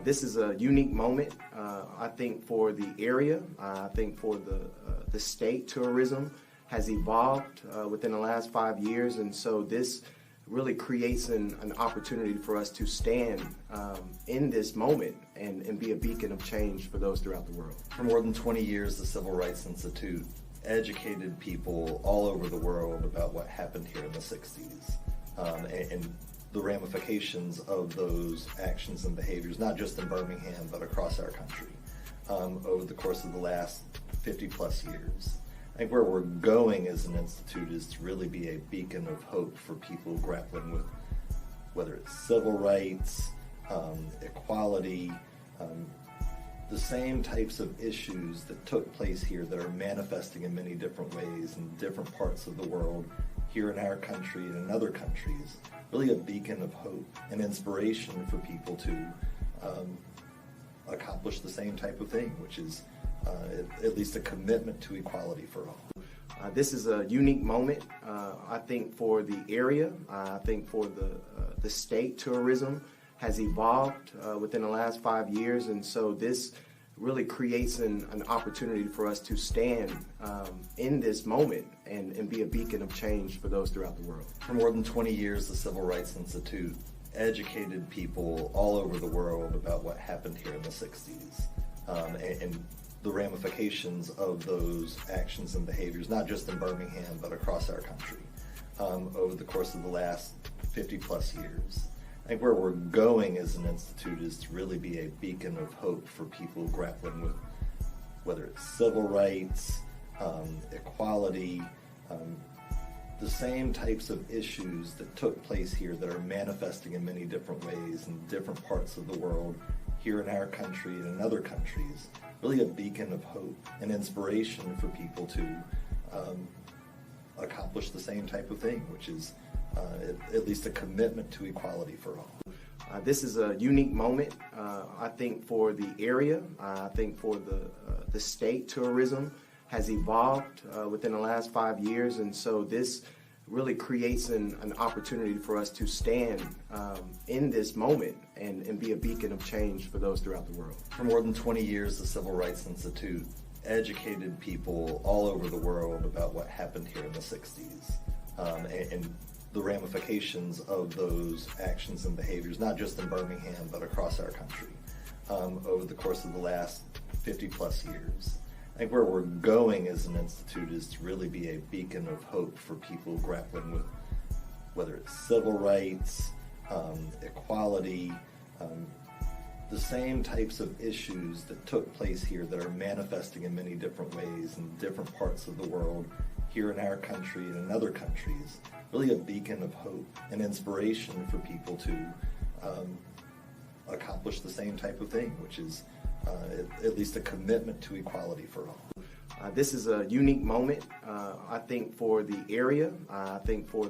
This is a unique moment, I think, for the area. I think for the state. Tourism has evolved within the last 5 years, and so this really creates an opportunity for us to stand in this moment and be a beacon of change for those throughout the world. For more than 20 years, the Civil Rights Institute educated people all over the world about what happened here in the 60s and the ramifications of those actions and behaviors, not just in Birmingham, but across our country over the course of the last 50 plus years. I think where we're going as an institute is to really be a beacon of hope for people grappling with whether it's civil rights, equality, the same types of issues that took place here that are manifesting in many different ways in different parts of the world, here in our country and in other countries. Really a beacon of hope and inspiration for people to accomplish the same type of thing, which is at least a commitment to equality for all. This is a unique moment, I think, for the area. I think for the state. Tourism has evolved within the last 5 years, and so this really creates an opportunity for us to stand in this moment and be a beacon of change for those throughout the world. For more than 20 years, the Civil Rights Institute educated people all over the world about what happened here in the 60s and the ramifications of those actions and behaviors, not just in Birmingham, but across our country over the course of the last 50 plus years. I think where we're going as an institute is to really be a beacon of hope for people grappling with whether it's civil rights, equality, the same types of issues that took place here that are manifesting in many different ways in different parts of the world, here in our country and in other countries. Really a beacon of hope and inspiration for people to accomplish the same type of thing, which is at least a commitment to equality for all. This is a unique moment, I think, for the area. I think for the state. Tourism has evolved within the last 5 years, and so this really creates an opportunity for us to stand in this moment and be a beacon of change for those throughout the world. For more than 20 years, the Civil Rights Institute educated people all over the world about what happened here in the 60s and the ramifications of those actions and behaviors, not just in Birmingham, but across our country over the course of the last 50 plus years. I think where we're going as an institute is to really be a beacon of hope for people grappling with whether it's civil rights, equality, the same types of issues that took place here that are manifesting in many different ways in different parts of the world, here in our country and in other countries. Really a beacon of hope and inspiration for people to accomplish the same type of thing, which is at least a commitment to equality for all. This is a unique moment, I think, for the area. I think for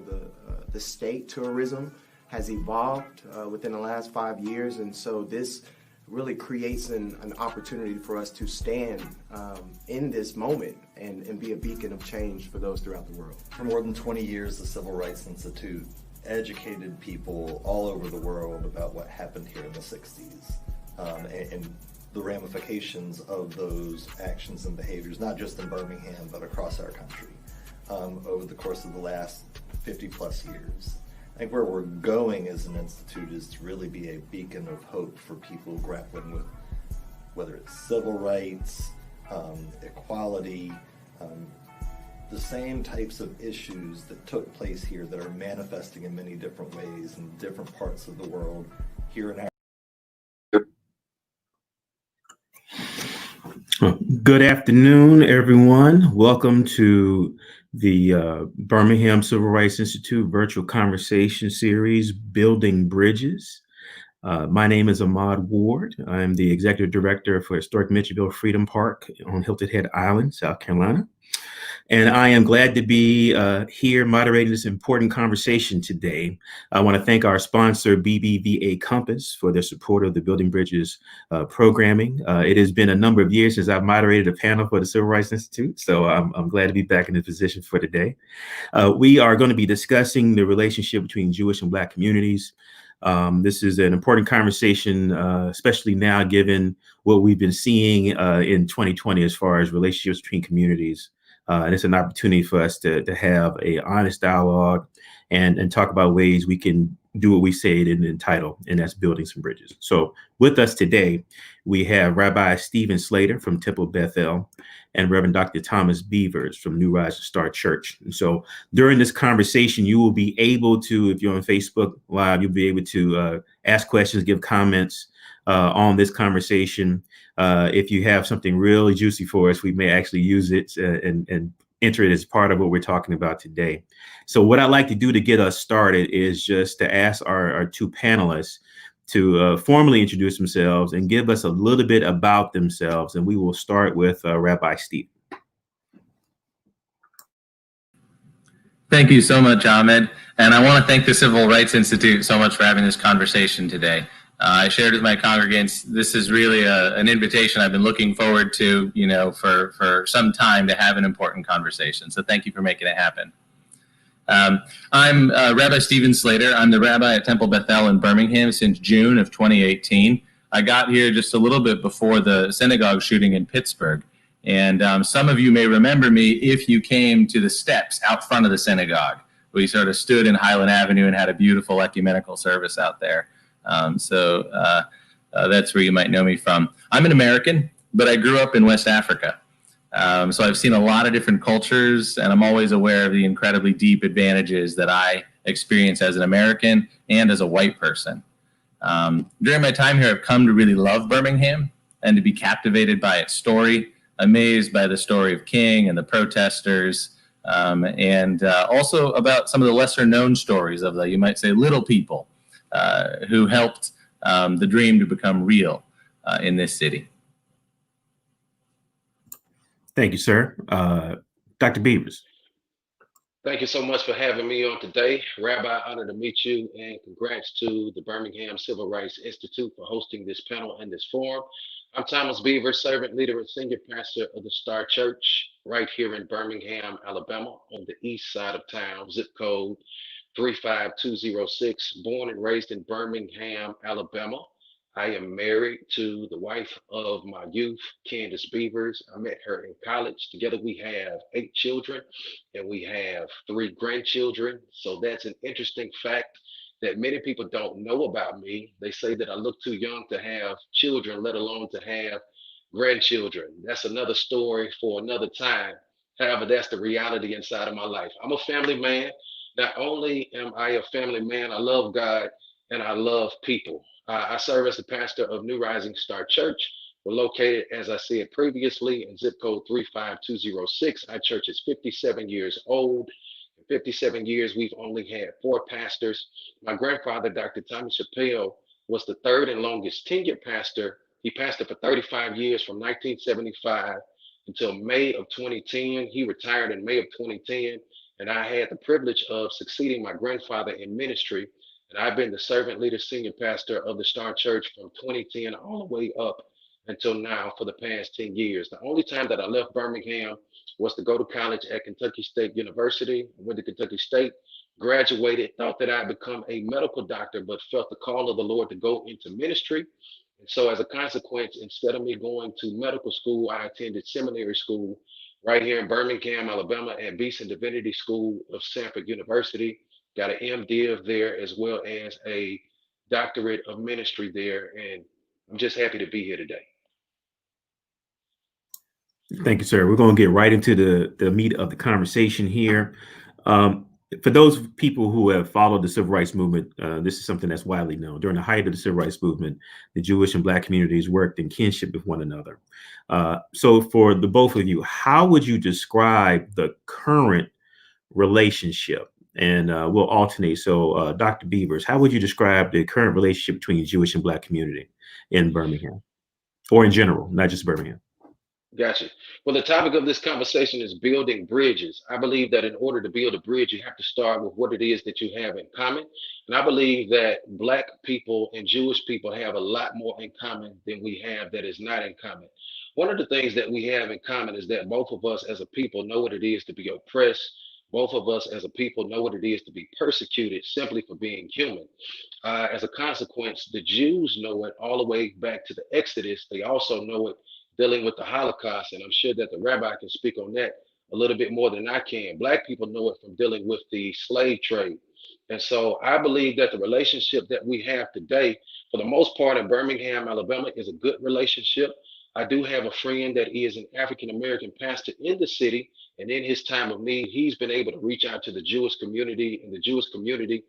the state. Tourism has evolved within the last 5 years, and so this really creates an opportunity for us to stand in this moment and be a beacon of change for those throughout the world. For more than 20 years, the Civil Rights Institute educated people all over the world about what happened here in the 60s and the ramifications of those actions and behaviors, not just in Birmingham, but across our country over the course of the last 50 plus years. I think where we're going as an institute is to really be a beacon of hope for people grappling with whether it's civil rights, equality, the same types of issues that took place here that are manifesting in many different ways in different parts of the world, here in our Good afternoon, everyone. Welcome to the Birmingham Civil Rights Institute virtual conversation series, Building Bridges. My name is Ahmad Ward. I'm the Executive Director for Historic Mitchellville Freedom Park on Hilton Head Island, South Carolina. And I am glad to be here moderating this important conversation today. I want to thank our sponsor, BBVA Compass, for their support of the Building Bridges programming. It has been a number of years since I've moderated a panel for the Civil Rights Institute, so I'm glad to be back in this position for today. We are going to be discussing the relationship between Jewish and Black communities, This is an important conversation, especially now, given what we've been seeing in 2020 as far as relationships between communities. And it's an opportunity for us to have a honest dialogue and talk about ways we can do what we say in the title, and that's building some bridges. So with us today, we have Rabbi Stephen Slater from Temple Bethel and Reverend Dr. Thomas Beavers from New Rise Star Church. And so during this conversation, you will be able to, if you're on Facebook Live, you'll be able to ask questions, give comments on this conversation. If you have something really juicy for us, we may actually use it and enter it as part of what we're talking about today. So what I'd like to do to get us started is just to ask our two panelists to formally introduce themselves and give us a little bit about themselves. And we will start with Rabbi Steve. Thank you so much, Ahmed. And I want to thank the Civil Rights Institute so much for having this conversation today. I shared with my congregants, this is really an invitation I've been looking forward to, for some time to have an important conversation. So thank you for making it happen. I'm Rabbi Stephen Slater. I'm the rabbi at Temple Bethel in Birmingham since June of 2018. I got here just a little bit before the synagogue shooting in Pittsburgh. And some of you may remember me if you came to the steps out front of the synagogue. We sort of stood in Highland Avenue and had a beautiful ecumenical service out there. So that's where you might know me from. I'm an American, but I grew up in West Africa. So I've seen a lot of different cultures, and I'm always aware of the incredibly deep advantages that I experience as an American and as a white person. During my time here, I've come to really love Birmingham and to be captivated by its story, amazed by the story of King and the protesters, and also about some of the lesser known stories of the, you might say, little people who helped the dream to become real in this city. Thank you, sir. Dr. Beavers. Thank you so much for having me on today. Rabbi, honored to meet you, and congrats to the Birmingham Civil Rights Institute for hosting this panel and this forum. I'm Thomas Beavers, servant leader and senior pastor of the Star Church right here in Birmingham, Alabama, on the east side of town, zip code 35206, born and raised in Birmingham, Alabama. I am married to the wife of my youth, Candace Beavers. I met her in college. Together we have 8 children and we have 3 grandchildren. So that's an interesting fact that many people don't know about me. They say that I look too young to have children, let alone to have grandchildren. That's another story for another time. However, that's the reality inside of my life. I'm a family man. Not only am I a family man, I love God and I love people. I serve as the pastor of New Rising Star Church. We're located, as I said previously, in zip code 35206. Our church is 57 years old. In 57 years, we've only had 4 pastors. My grandfather, Dr. Thomas Chappelle, was the 3rd and longest tenured pastor. He pastored for 35 years from 1975 until May of 2010. He retired in May of 2010, and I had the privilege of succeeding my grandfather in ministry. And I've been the servant leader, senior pastor of the Star Church from 2010 all the way up until now for the past 10 years. The only time that I left Birmingham was to go to college at Kentucky State University. I went to Kentucky State, graduated, thought that I'd become a medical doctor, but felt the call of the Lord to go into ministry. And so as a consequence, instead of me going to medical school, I attended seminary school right here in Birmingham, Alabama at Beeson Divinity School of Samford University. Got an MDiv there as well as a doctorate of ministry there. And I'm just happy to be here today. Thank you, sir. We're going to get right into the meat of the conversation here. For those people who have followed the civil rights movement, this is something that's widely known. During the height of the civil rights movement, the Jewish and Black communities worked in kinship with one another. So for the both of you, how would you describe the current relationship? And we'll alternate. So Dr. Beavers, how would you describe the current relationship between the Jewish and Black community in Birmingham, or in general, not just Birmingham? Gotcha. Well, the topic of this conversation is building bridges. I believe that in order to build a bridge, you have to start with what it is that you have in common. And I believe that Black people and Jewish people have a lot more in common than we have that is not in common. One of the things that we have in common is that both of us as a people know what it is to be oppressed. Both of us as a people know what it is to be persecuted simply for being human. As a consequence, the Jews know it all the way back to the Exodus. They also know it dealing with the Holocaust, and I'm sure that the rabbi can speak on that a little bit more than I can. Black people know it from dealing with the slave trade. And so I believe that the relationship that we have today, for the most part in Birmingham, Alabama, is a good relationship. I do have a friend that is an African American pastor in the city, and in his time of need, he's been able to reach out to the Jewish community, and the Jewish community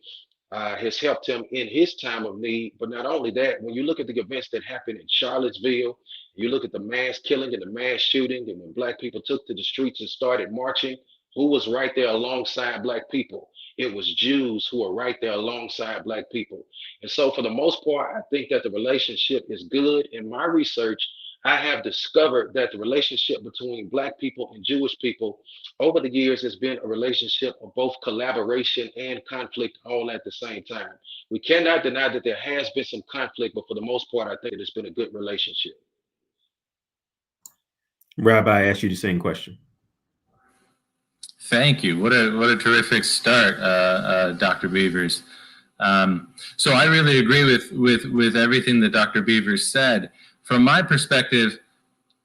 has helped him in his time of need. But not only that, when you look at the events that happened in Charlottesville, you look at the mass killing and the mass shooting, and when Black people took to the streets and started marching, who was right there alongside Black people? It was Jews who were right there alongside Black people. And so, for the most part, I think that the relationship is good. In my research, I have discovered that the relationship between Black people and Jewish people over the years has been a relationship of both collaboration and conflict all at the same time. We cannot deny that there has been some conflict, but for the most part, I think it's been a good relationship. Rabbi, I asked you the same question. Thank you. What a terrific start, Dr. Beavers. So I really agree with everything that Dr. Beavers said. From my perspective,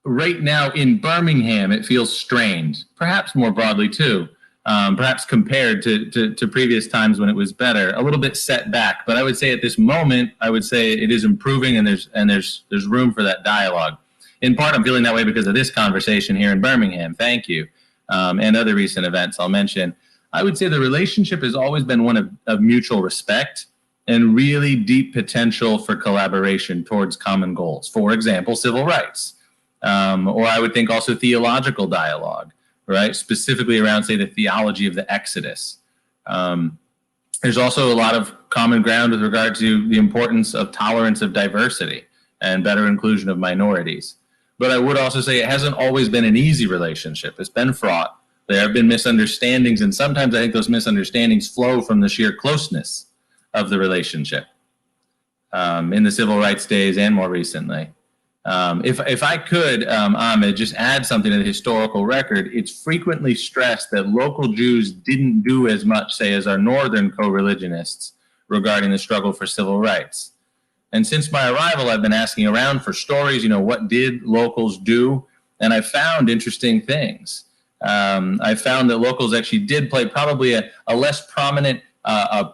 right now in Birmingham, it feels strained, perhaps more broadly too, perhaps compared to previous times when it was better, a little bit set back. But I would say at this moment, I would say it is improving, and there's room for that dialogue. In part, I'm feeling that way because of this conversation here in Birmingham. Thank you. And other recent events I'll mention. I would say the relationship has always been one of mutual respect and really deep potential for collaboration towards common goals. For example, civil rights, or I would think also theological dialogue, right? Specifically around, say, the theology of the Exodus. There's also a lot of common ground with regard to the importance of tolerance of diversity and better inclusion of minorities. But I would also say it hasn't always been an easy relationship. It's been fraught. There have been misunderstandings, and sometimes I think those misunderstandings flow from the sheer closeness of the relationship in the civil rights days and more recently. If I could, Ahmed, just add something to the historical record, it's frequently stressed that local Jews didn't do as much, say, as our northern co-religionists regarding the struggle for civil rights. And since my arrival, I've been asking around for stories, what did locals do? And I found interesting things. I found that locals actually did play probably a less prominent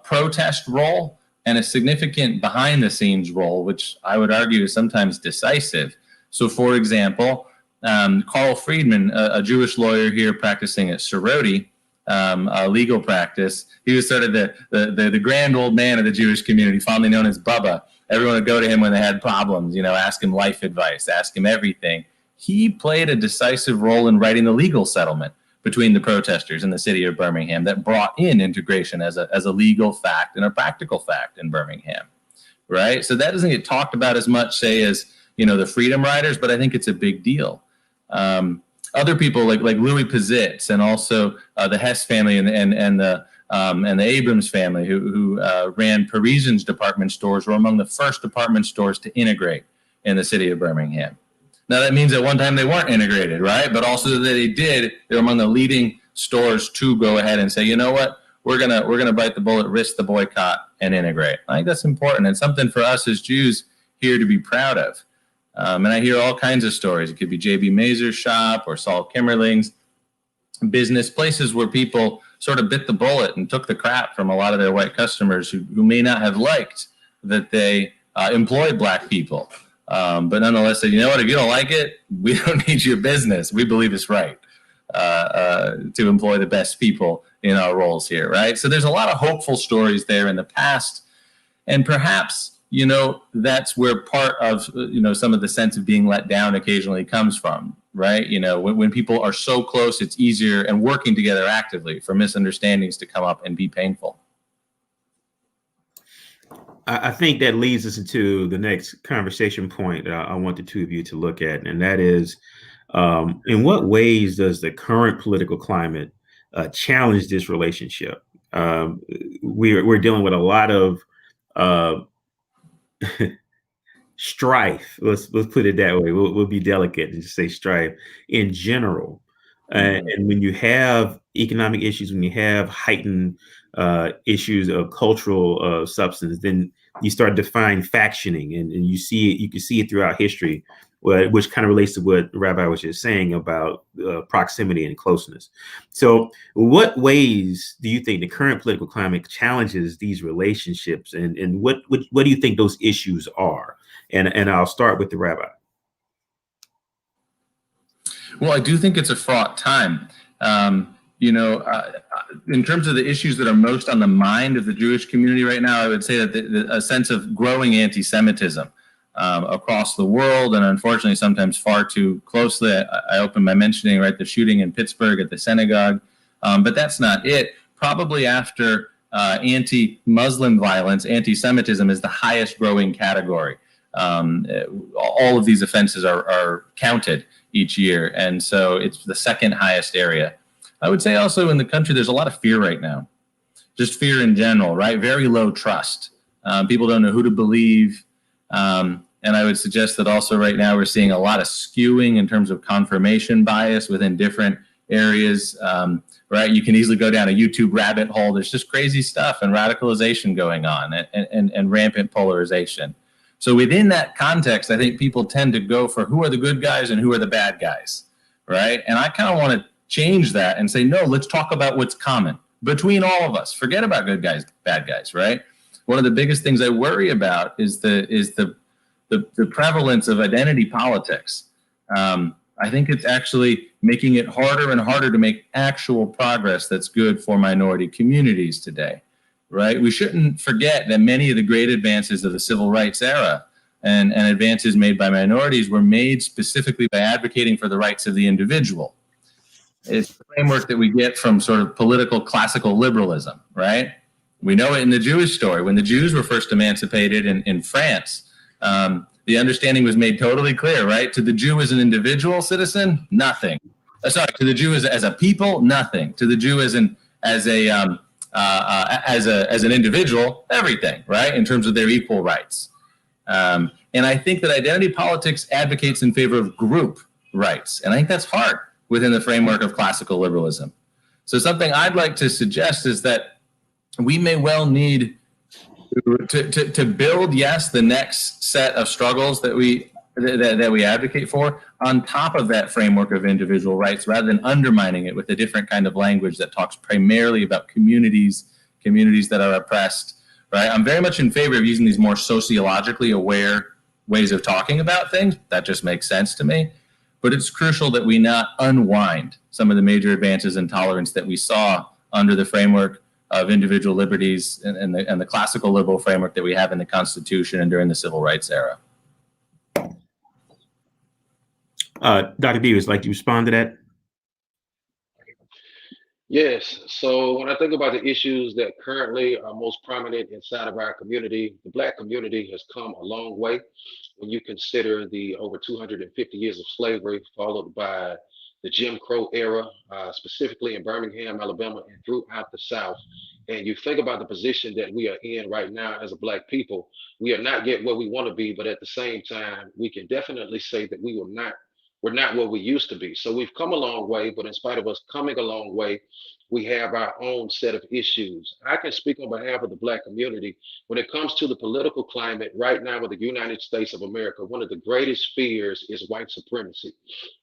protest role and a significant behind-the-scenes role, which I would argue is sometimes decisive. So, for example, Carl Friedman, a Jewish lawyer here practicing at Soroti, a legal practice, he was sort of the grand old man of the Jewish community, fondly known as Bubba. Everyone would go to him when they had problems, ask him life advice, ask him everything. He played a decisive role in writing the legal settlement between the protesters and the city of Birmingham that brought in integration as a legal fact and a practical fact in Birmingham, right? So that doesn't get talked about as much, say, as, the Freedom Riders, but I think it's a big deal. Other people like Louis Pizitz and also the Hess family and the Abrams family who ran Parisians department stores were among the first department stores to integrate in the city of Birmingham. Now, that means at one time they weren't integrated, right? But also that they did. They were among the leading stores to go ahead and say, you know what, we're gonna bite the bullet, risk the boycott, and integrate. I think that's important and something for us as Jews here to be proud of. And I hear all kinds of stories. It could be J.B. Mazur's shop or Saul Kimmerling's business, places where people sort of bit the bullet and took the crap from a lot of their white customers who may not have liked that they employed Black people. But nonetheless said, you know what, if you don't like it, we don't need your business. We believe it's right to employ the best people in our roles here, right? So there's a lot of hopeful stories there in the past. And perhaps, that's where part of, some of the sense of being let down occasionally comes from, right? When people are so close, it's easier and working together actively for misunderstandings to come up and be painful. I think that leads us into the next conversation point I want the two of you to look at, and that is, in what ways does the current political climate challenge this relationship? We're dealing with a lot of strife. Let's put it that way. We'll be delicate and just say strife in general. And when you have economic issues, when you have heightened issues of cultural substance, then you start defining factioning, and you see it. You can see it throughout history, which kind of relates to what Rabbi was just saying about proximity and closeness. So, what ways do you think the current political climate challenges these relationships, and what do you think those issues are? And I'll start with the Rabbi. Well, I do think it's a fraught time. In terms of the issues that are most on the mind of the Jewish community right now, I would say that a sense of growing anti-Semitism across the world, and unfortunately sometimes far too closely. I opened by mentioning, right, the shooting in Pittsburgh at the synagogue, but that's not it. Probably after anti-Muslim violence, anti-Semitism is the highest growing category. All of these offenses are counted each year, and so it's the second highest area. I would say also in the country there's a lot of fear right now, just fear in general, right? Very low trust. People don't know who to believe, and I would suggest that also right now we're seeing a lot of skewing in terms of confirmation bias within different areas, right? You can easily go down a YouTube rabbit hole. There's just crazy stuff and radicalization going on, and rampant polarization. So within that context, I think people tend to go for who are the good guys and who are the bad guys, right? And I kind of want to change that and say, no, let's talk about what's common between all of us. Forget about good guys, bad guys, right? One of the biggest things I worry about is the prevalence of identity politics. I think it's actually making it harder and harder to make actual progress that's good for minority communities today. Right? We shouldn't forget that many of the great advances of the civil rights era and advances made by minorities were made specifically by advocating for the rights of the individual. It's the framework that we get from sort of political classical liberalism, right? We know it in the Jewish story. When the Jews were first emancipated in France, the understanding was made totally clear, right? To the Jew as an individual citizen, nothing. To the Jew as a people, nothing. To the Jew as an individual, everything, right? In terms of their equal rights. And I think that identity politics advocates in favor of group rights. And I think that's hard within the framework of classical liberalism. So something I'd like to suggest is that we may well need to build, yes, the next set of struggles that we advocate for on top of that framework of individual rights, rather than undermining it with a different kind of language that talks primarily about communities that are oppressed, right? I'm very much in favor of using these more sociologically aware ways of talking about things. That just makes sense to me. But it's crucial that we not unwind some of the major advances in tolerance that we saw under the framework of individual liberties and the classical liberal framework that we have in the Constitution and during the civil rights era. Dr. Beavers, like to respond to that? Yes. So when I think about the issues that currently are most prominent inside of our community, the Black community has come a long way when you consider the over 250 years of slavery, followed by the Jim Crow era, specifically in Birmingham, Alabama, and throughout the South. And you think about the position that we are in right now as a Black people, we are not yet where we want to be, but at the same time, we can definitely say that we're not where we used to be. So we've come a long way, but in spite of us coming a long way, we have our own set of issues. I can speak on behalf of the Black community. When it comes to the political climate right now with the United States of America, one of the greatest fears is white supremacy.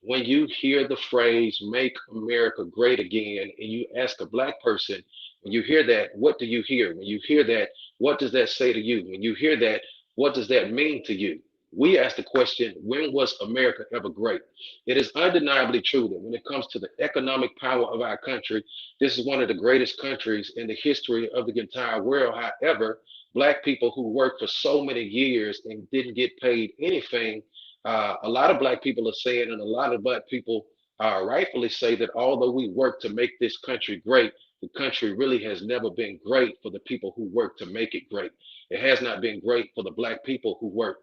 When you hear the phrase, make America great again, and you ask a Black person, when you hear that, what do you hear? When you hear that, what does that say to you? When you hear that, what does that mean to you? We ask the question, when was America ever great? It is undeniably true that when it comes to the economic power of our country, this is one of the greatest countries in the history of the entire world. However, Black people who worked for so many years and didn't get paid anything, a lot of Black people are saying, and a lot of Black people rightfully say that although we work to make this country great, the country really has never been great for the people who work to make it great. It has not been great for the Black people who work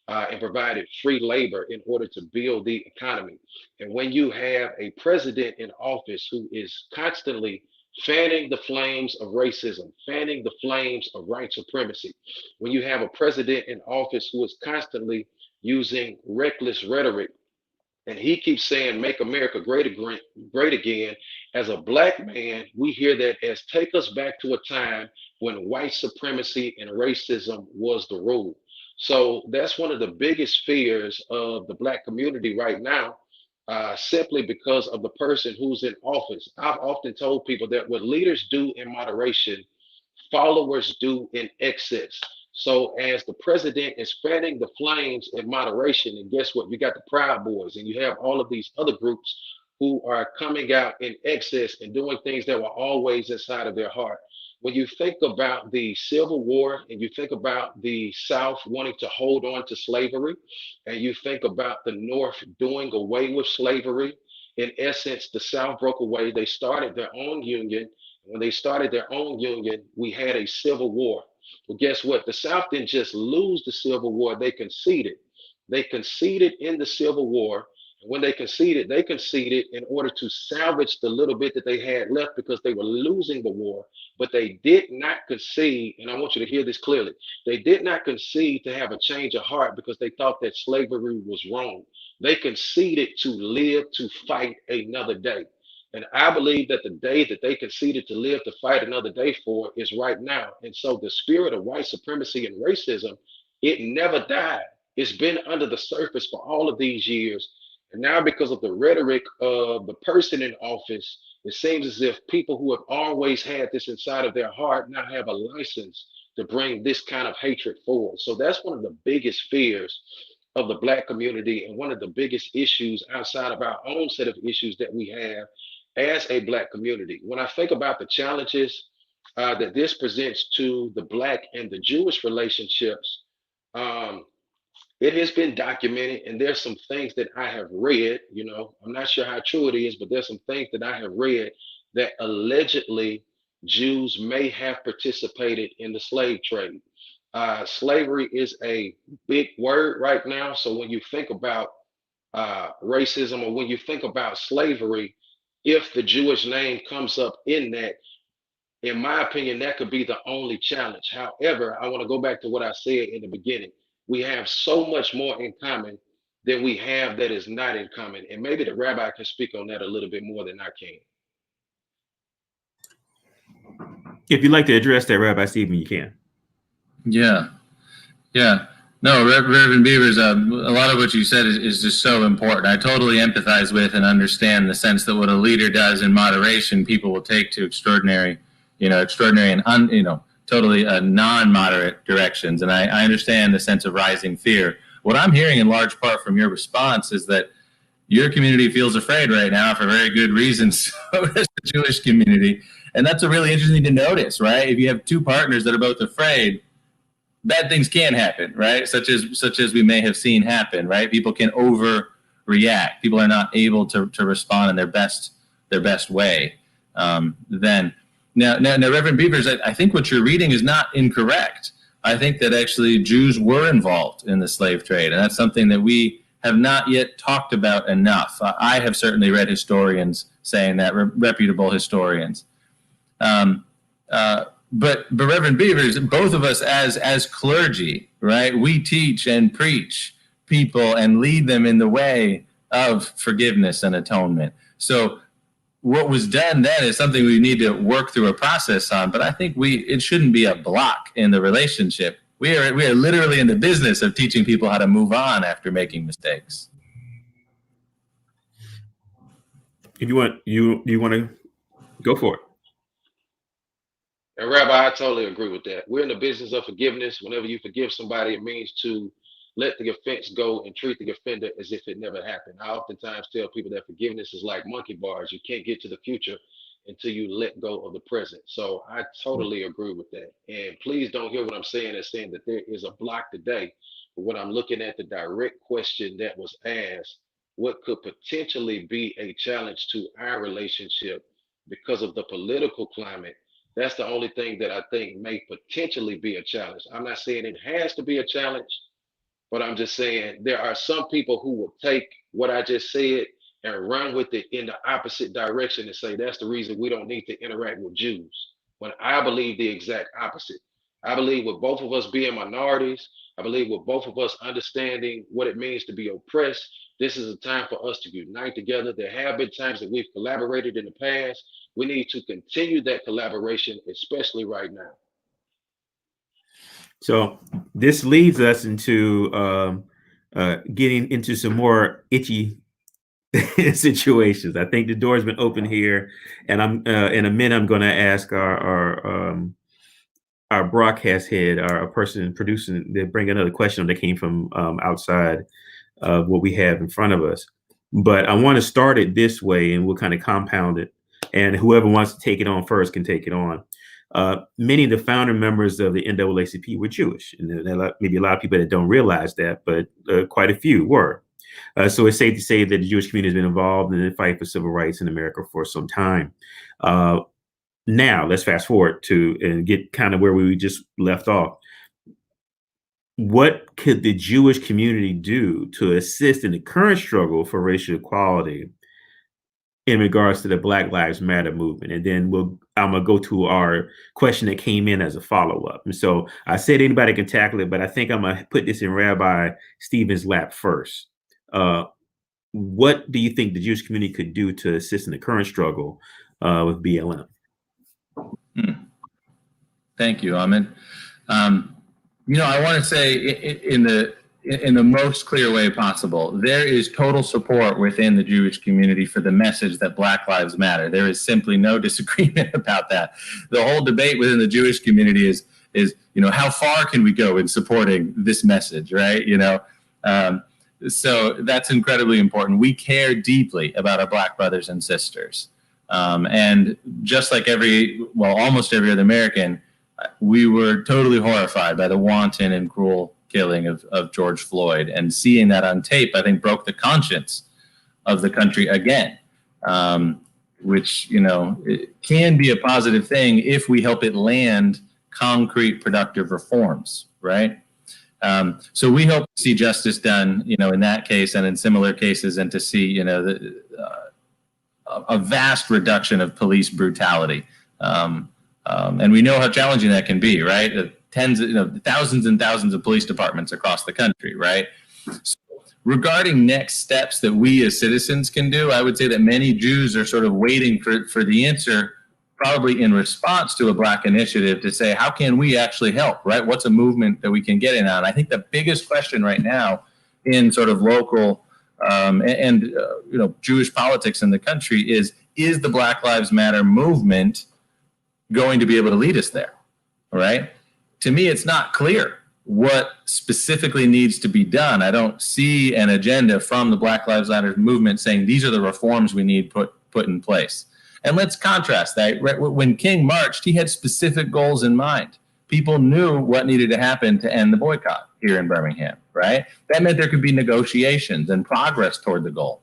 and provided free labor in order to build the economy. And when you have a president in office who is constantly fanning the flames of racism, fanning the flames of white supremacy, when you have a president in office who is constantly using reckless rhetoric And he keeps saying, make America great again. As a black man, we hear that as take us back to a time when white supremacy and racism was the rule. So that's one of the biggest fears of the black community right now, simply because of the person who's in office. I've often told people that what leaders do in moderation, followers do in excess. So as the president is fanning the flames in moderation, and guess what? You got the Proud Boys, and you have all of these other groups who are coming out in excess and doing things that were always inside of their heart. When you think about the Civil War and you think about the South wanting to hold on to slavery, and you think about the North doing away with slavery, in essence, the South broke away. They started their own union. When they started their own union, we had a civil war. Well, guess what? The South didn't just lose the Civil War, they conceded. They conceded in the Civil War. And when they conceded in order to salvage the little bit that they had left because they were losing the war. But they did not concede, and I want you to hear this clearly. They did not concede to have a change of heart because they thought that slavery was wrong. They conceded to live to fight another day. And I believe that the day that they conceded to live to fight another day for is right now. And so the spirit of white supremacy and racism, it never died. It's been under the surface for all of these years. And now, because of the rhetoric of the person in office, it seems as if people who have always had this inside of their heart now have a license to bring this kind of hatred forward. So that's one of the biggest fears of the black community and one of the biggest issues outside of our own set of issues that we have as a black community. When I think about the challenges that this presents to the black and the Jewish relationships, um, it has been documented, and there's some things that I have read. You know, I'm not sure how true it is, but there's some things that I have read that allegedly Jews may have participated in the slave trade. Slavery is a big word right now. So when you think about racism or when you think about slavery, if the Jewish name comes up in that, in my opinion, that could be the only challenge. However, I want to go back to what I said in the beginning. We have so much more in common than we have that is not in common. And maybe the rabbi can speak on that a little bit more than I can. If you'd like to address that, Rabbi Stephen, you can. Yeah. Yeah. No, Reverend Beavers, a lot of what you said is just so important. I totally empathize with and understand the sense that what a leader does in moderation, people will take to extraordinary and totally non-moderate directions. And I understand the sense of rising fear. What I'm hearing in large part from your response is that your community feels afraid right now for very good reasons. So does the Jewish community. And that's a really interesting thing to notice, right? If you have two partners that are both afraid, bad things can happen, right? Such as we may have seen happen, right? People can overreact. People are not able to respond in their best way. Then now, Reverend Beavers, I think what you're reading is not incorrect. I think that actually Jews were involved in the slave trade, and that's something that we have not yet talked about enough. I have certainly read historians saying that, reputable historians. But Reverend Beavers, both of us as clergy, right? We teach and preach people and lead them in the way of forgiveness and atonement. So what was done then is something we need to work through a process on. But I think it shouldn't be a block in the relationship. We are literally in the business of teaching people how to move on after making mistakes. If you want to go for it. And Rabbi, I totally agree with that. We're in the business of forgiveness. Whenever you forgive somebody, it means to let the offense go and treat the offender as if it never happened. I oftentimes tell people that forgiveness is like monkey bars. You can't get to the future until you let go of the present. So I totally agree with that. And please don't hear what I'm saying as saying that there is a block today. But when I'm looking at the direct question that was asked, what could potentially be a challenge to our relationship because of the political climate, that's the only thing that I think may potentially be a challenge. I'm not saying it has to be a challenge, but I'm just saying there are some people who will take what I just said and run with it in the opposite direction and say that's the reason we don't need to interact with Jews. When I believe the exact opposite. I believe with both of us being minorities, I believe with both of us understanding what it means to be oppressed, this is a time for us to unite together. There have been times that we've collaborated in the past. We need to continue that collaboration, especially right now. So this leads us into getting into some more itchy situations. I think the door's been open here, and I'm in a minute. I'm going to ask our broadcast head, our person producing, to bring another question that came from outside of what we have in front of us. But I want to start it this way, and we'll kind of compound it. And whoever wants to take it on first can take it on. Many of the founder members of the NAACP were Jewish, and maybe a lot of people that don't realize that, but quite a few were. So it's safe to say that the Jewish community has been involved in the fight for civil rights in America for some time. Now, let's fast forward to and get kind of where we just left off. What could the Jewish community do to assist in the current struggle for racial equality in regards to the Black Lives Matter movement? And then I'm going to go to our question that came in as a follow-up. And so I said anybody can tackle it, but I think I'm going to put this in Rabbi Stephen's lap first. What do you think the Jewish community could do to assist in the current struggle with BLM? Thank you, Ahmed. I want to say in the most clear way possible, there is total support within the Jewish community for the message that Black Lives Matter. There is simply no disagreement about that. The whole debate within the Jewish community is how far can we go in supporting this message, right? So that's incredibly important. We care deeply about our Black brothers and sisters. And just like almost every other American, we were totally horrified by the wanton and cruel killing of George Floyd. And seeing that on tape, I think, broke the conscience of the country again, which, it can be a positive thing if we help it land concrete, productive reforms, right? So we hope to see justice done, in that case and in similar cases, and to see, a vast reduction of police brutality. And we know how challenging that can be, right? Thousands and thousands of police departments across the country, right? So regarding next steps that we as citizens can do, I would say that many Jews are sort of waiting for the answer, probably in response to a Black initiative, to say, how can we actually help, right? What's a movement that we can get in on? I think the biggest question right now in sort of local and Jewish politics in the country is the Black Lives Matter movement going to be able to lead us there, right? To me, it's not clear what specifically needs to be done. I don't see an agenda from the Black Lives Matter movement saying these are the reforms we need put in place. And let's contrast that. When King marched, he had specific goals in mind. People knew what needed to happen to end the boycott here in Birmingham, right? That meant there could be negotiations and progress toward the goal.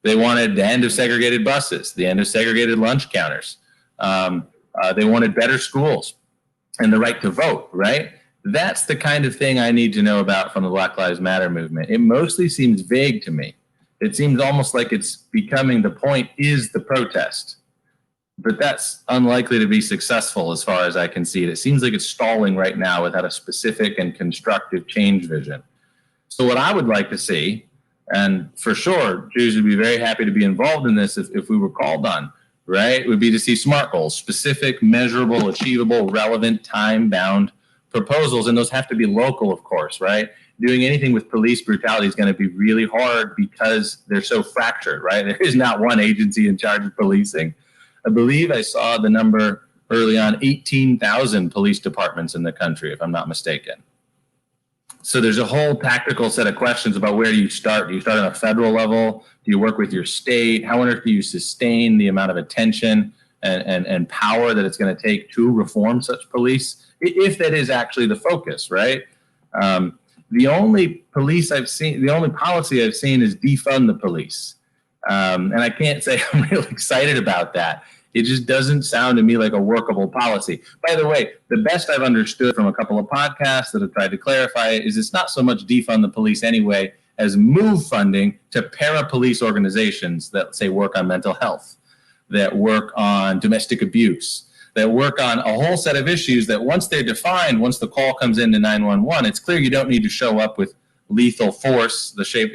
They wanted the end of segregated buses, the end of segregated lunch counters. They wanted better schools and the right to vote, right? That's the kind of thing I need to know about from the Black Lives Matter movement. It mostly seems vague to me. It seems almost like it's becoming the point is the protest. But that's unlikely to be successful as far as I can see it. It seems like it's stalling right now without a specific and constructive change vision. So what I would like to see, and for sure, Jews would be very happy to be involved in this if we were called on, right, would be to see SMART goals, specific, measurable, achievable, relevant, time-bound proposals. And those have to be local, of course, right? Doing anything with police brutality is going to be really hard because they're so fractured, right? There is not one agency in charge of policing. I believe I saw the number early on, 18,000 police departments in the country, if I'm not mistaken. So there's a whole tactical set of questions about where do you start? Do you start on a federal level? Do you work with your state? How on earth do you sustain the amount of attention and power that it's going to take to reform such police, if that is actually the focus, right? The only policy I've seen is defund the police. And I can't say I'm really excited about that. It just doesn't sound to me like a workable policy. By the way, the best I've understood from a couple of podcasts that have tried to clarify it is it's not so much defund the police anyway as move funding to para-police organizations that, say, work on mental health, that work on domestic abuse, that work on a whole set of issues that once they're defined, once the call comes into 911, it's clear you don't need to show up with lethal force, the shape,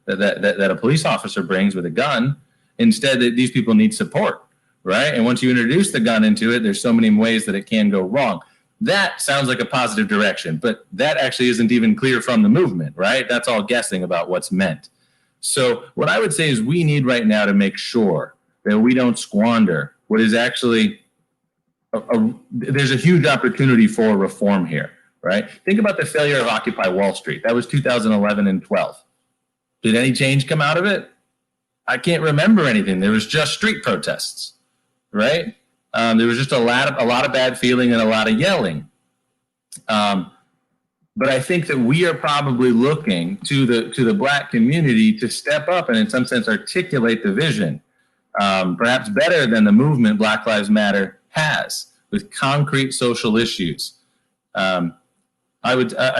that a police officer brings with a gun. Instead, that these people need support, right? And once you introduce the gun into it, there's so many ways that it can go wrong. That sounds like a positive direction, but that actually isn't even clear from the movement, right? That's all guessing about what's meant. So what I would say is we need right now to make sure that we don't squander what is actually there's a huge opportunity for reform here, right? Think about the failure of Occupy Wall Street. That was 2011 and 12. Did any change come out of it? I can't remember anything. There was just street protests, right? There was just a lot of bad feeling and a lot of yelling. But I think that we are probably looking to the Black community to step up and in some sense articulate the vision, perhaps better than the movement Black Lives Matter has, with concrete social issues. I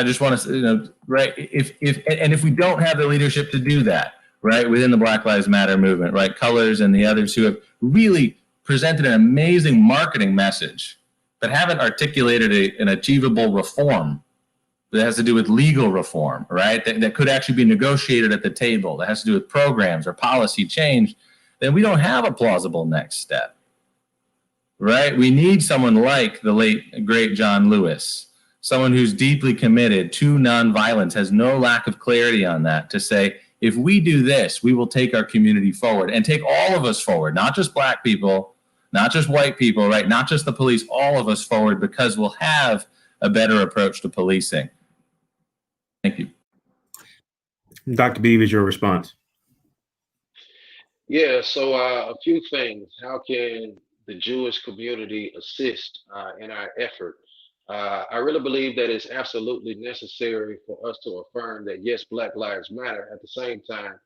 just want to, right? If we don't have the leadership to do that, right, within the Black Lives Matter movement, right, Colors and the others who have really presented an amazing marketing message, but haven't articulated an achievable reform that has to do with legal reform, right? That could actually be negotiated at the table, that has to do with programs or policy change, then we don't have a plausible next step, right? We need someone like the late, great John Lewis, someone who's deeply committed to nonviolence, has no lack of clarity on that, to say, if we do this, we will take our community forward and take all of us forward, not just Black people, not just white people, right? Not just the police, all of us forward, because we'll have a better approach to policing. Thank you. Dr. Beavers, your response. Yeah, so a few things. How can the Jewish community assist in our effort? I really believe that it's absolutely necessary for us to affirm that, yes, Black Lives Matter. At the same time,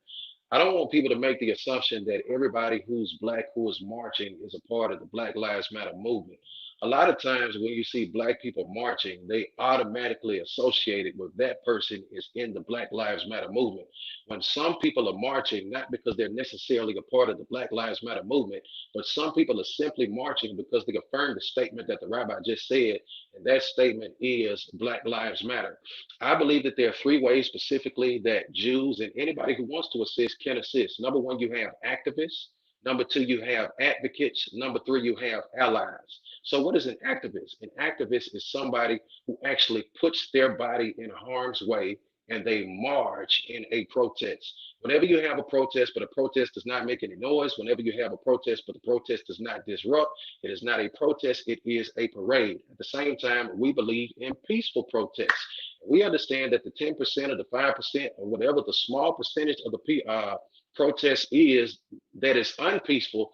I don't want people to make the assumption that everybody who's Black who is marching is a part of the Black Lives Matter movement. A lot of times when you see Black people marching, they automatically associate it with that person is in the Black Lives Matter movement. When some people are marching, not because they're necessarily a part of the Black Lives Matter movement, but some people are simply marching because they affirm the statement that the rabbi just said, and that statement is Black Lives Matter. I believe that there are three ways specifically that Jews and anybody who wants to assist can assist. Number one, you have activists. Number two, you have advocates. Number three, you have allies. So what is an activist? An activist is somebody who actually puts their body in harm's way and they march in a protest. Whenever you have a protest, but a protest does not make any noise, whenever you have a protest, but the protest does not disrupt, it is not a protest, it is a parade. At the same time, we believe in peaceful protests. We understand that the 10% or the 5% or whatever the small percentage of the protest is that is unpeaceful,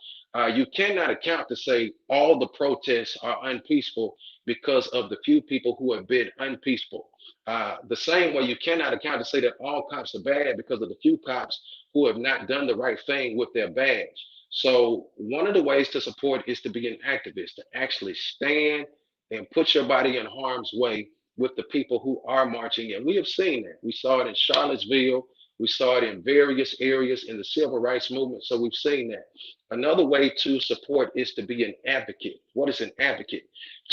you cannot account to say all the protests are unpeaceful because of the few people who have been unpeaceful. The same way you cannot account to say that all cops are bad because of the few cops who have not done the right thing with their badge. So one of the ways to support is to be an activist, to actually stand and put your body in harm's way with the people who are marching. And we have seen that. We saw it in Charlottesville. We saw it in various areas in the civil rights movement. So we've seen that. Another way to support is to be an advocate. What is an advocate?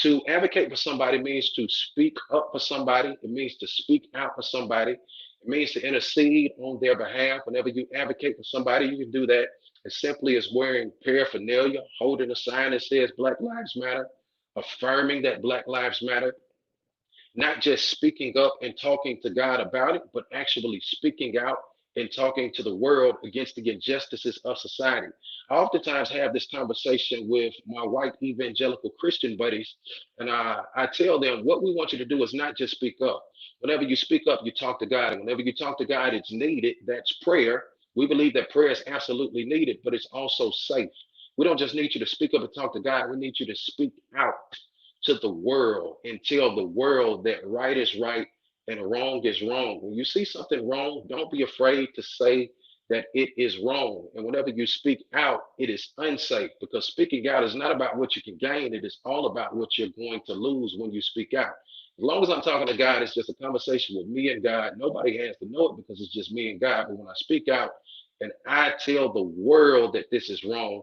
To advocate for somebody means to speak up for somebody. It means to speak out for somebody. It means to intercede on their behalf. Whenever you advocate for somebody, you can do that as simply as wearing paraphernalia, holding a sign that says Black Lives Matter, affirming that Black Lives Matter, not just speaking up and talking to God about it, but actually speaking out and talking to the world against the injustices of society. I oftentimes have this conversation with my white evangelical Christian buddies, and I tell them what we want you to do is not just speak up. Whenever you speak up, you talk to God, and whenever you talk to God, it's needed. That's prayer. We believe that prayer is absolutely needed, but it's also safe. We don't just need you to speak up and talk to God. We need you to speak out to the world and tell the world that right is right and wrong is wrong. When you see something wrong, don't be afraid to say that it is wrong. And whenever you speak out, it is unsafe, because speaking out is not about what you can gain. It is all about what you're going to lose when you speak out. As long as I'm talking to God, it's just a conversation with me and God. Nobody has to know it because it's just me and God. But when I speak out and I tell the world that this is wrong,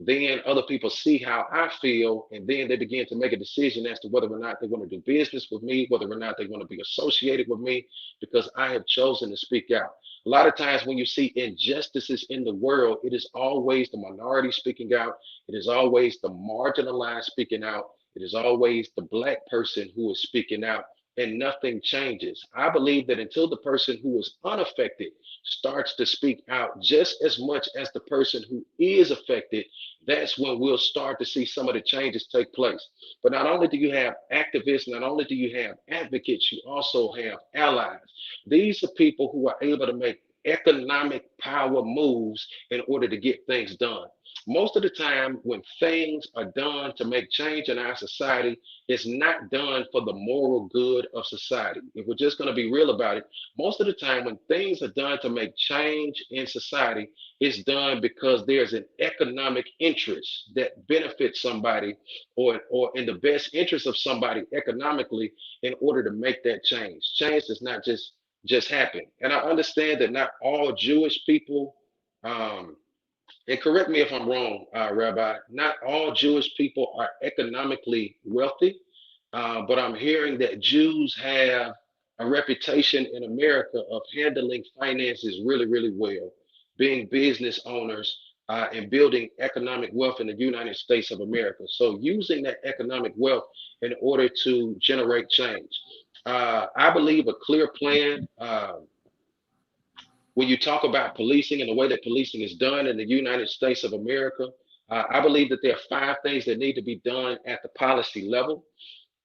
Then other people see how I feel, and then they begin to make a decision as to whether or not they want to do business with me, whether or not they want to be associated with me, because I have chosen to speak out. A lot of times when you see injustices in the world, it is always the minority speaking out. It is always the marginalized speaking out. It is always the Black person who is speaking out, and nothing changes. I believe that until the person who is unaffected starts to speak out just as much as the person who is affected, that's when we'll start to see some of the changes take place. But not only do you have activists, not only do you have advocates, you also have allies. These are people who are able to make economic power moves in order to get things done. Most of the time, when things are done to make change in our society, it's not done for the moral good of society. If we're just going to be real about it, most of the time, when things are done to make change in society, it's done because there's an economic interest that benefits somebody, or in the best interest of somebody economically, in order to make that change. Change does not just happen. And I understand that not all Jewish people, um, and correct me if I'm wrong, Rabbi, not all Jewish people are economically wealthy, but I'm hearing that Jews have a reputation in America of handling finances really, really well, being business owners, and building economic wealth in the United States of America. So using that economic wealth in order to generate change. I believe a clear plan. When you talk about policing and the way that policing is done in the United States of America, I believe that there are five things that need to be done at the policy level.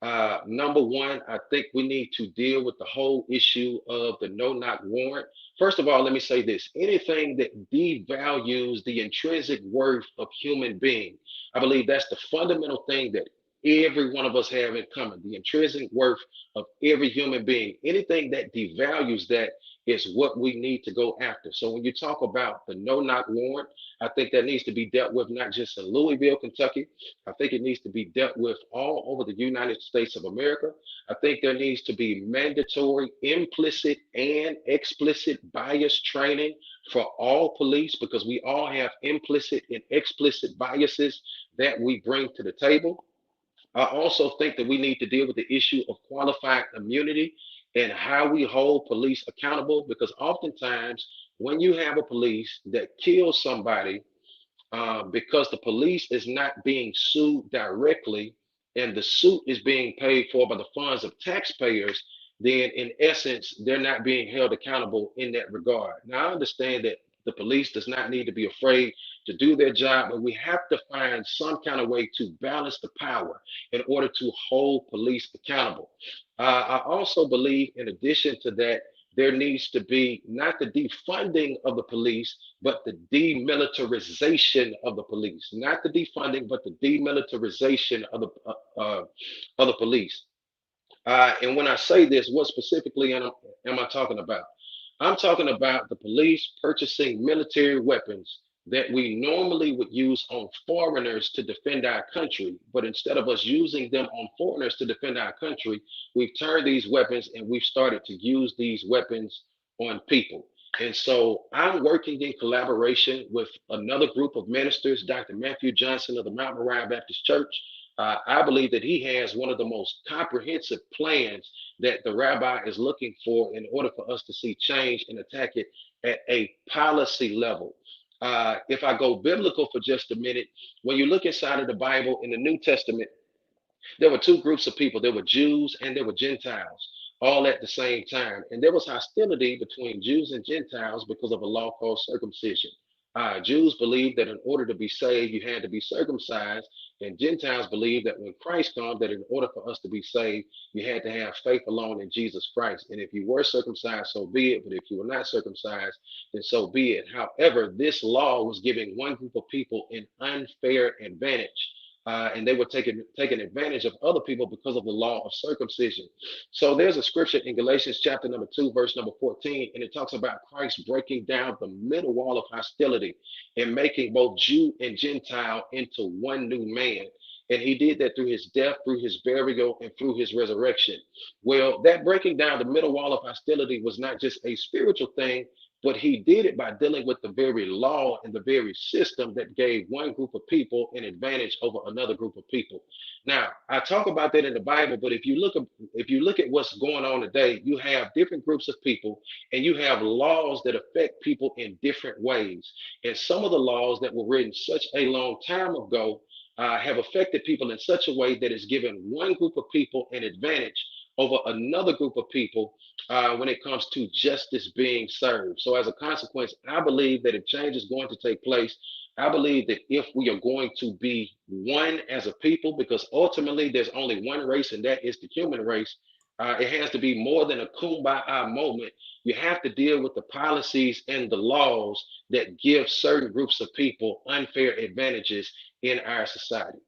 Number one, I think we need to deal with the whole issue of the no-knock warrant. First of all, let me say this: anything that devalues the intrinsic worth of human being, I believe that's the fundamental thing that every one of us have in common, the intrinsic worth of every human being. Anything that devalues that is what we need to go after. So when you talk about the no-knock warrant, I think that needs to be dealt with not just in Louisville, Kentucky. I think it needs to be dealt with all over the United States of America. I think there needs to be mandatory, implicit, and explicit bias training for all police, because we all have implicit and explicit biases that we bring to the table. I also think that we need to deal with the issue of qualified immunity and how we hold police accountable, because oftentimes when you have a police that kills somebody, because the police is not being sued directly and the suit is being paid for by the funds of taxpayers, then in essence, they're not being held accountable in that regard. Now, I understand that the police does not need to be afraid to do their job, but we have to find some kind of way to balance the power in order to hold police accountable. I also believe, in addition to that, there needs to be not the defunding of the police, but the demilitarization of the police. Not the defunding, but the demilitarization of the police. And when I say this, what specifically am I talking about? I'm talking about the police purchasing military weapons that we normally would use on foreigners to defend our country. But instead of us using them on foreigners to defend our country, we've turned these weapons and we've started to use these weapons on people. And so I'm working in collaboration with another group of ministers, Dr. Matthew Johnson of the Mount Moriah Baptist Church. I believe that he has one of the most comprehensive plans that the rabbi is looking for in order for us to see change and attack it at a policy level. If I go biblical for just a minute, when you look inside of the Bible in the New Testament, there were two groups of people. There were Jews and there were Gentiles, all at the same time. And there was hostility between Jews and Gentiles because of a law called circumcision. Jews believed that in order to be saved, you had to be circumcised, and Gentiles believed that when Christ comes, that in order for us to be saved, you had to have faith alone in Jesus Christ. And if you were circumcised, so be it. But if you were not circumcised, then so be it. However, this law was giving one group of people an unfair advantage. And they were taking advantage of other people because of the law of circumcision. So there's a scripture in Galatians chapter number 2, verse number 14, and it talks about Christ breaking down the middle wall of hostility and making both Jew and Gentile into one new man. And he did that through his death, through his burial, and through his resurrection. Well, that breaking down the middle wall of hostility was not just a spiritual thing, but he did it by dealing with the very law and the very system that gave one group of people an advantage over another group of people. Now, I talk about that in the Bible, but if you look at what's going on today, you have different groups of people and you have laws that affect people in different ways. And some of the laws that were written such a long time ago have affected people in such a way that it's given one group of people an advantage over another group of people when it comes to justice being served. So, as a consequence, I believe that if change is going to take place, I believe that if we are going to be one as a people, because ultimately there's only one race, and that is the human race, it has to be more than a kumbaya moment. You have to deal with the policies and the laws that give certain groups of people unfair advantages in our society.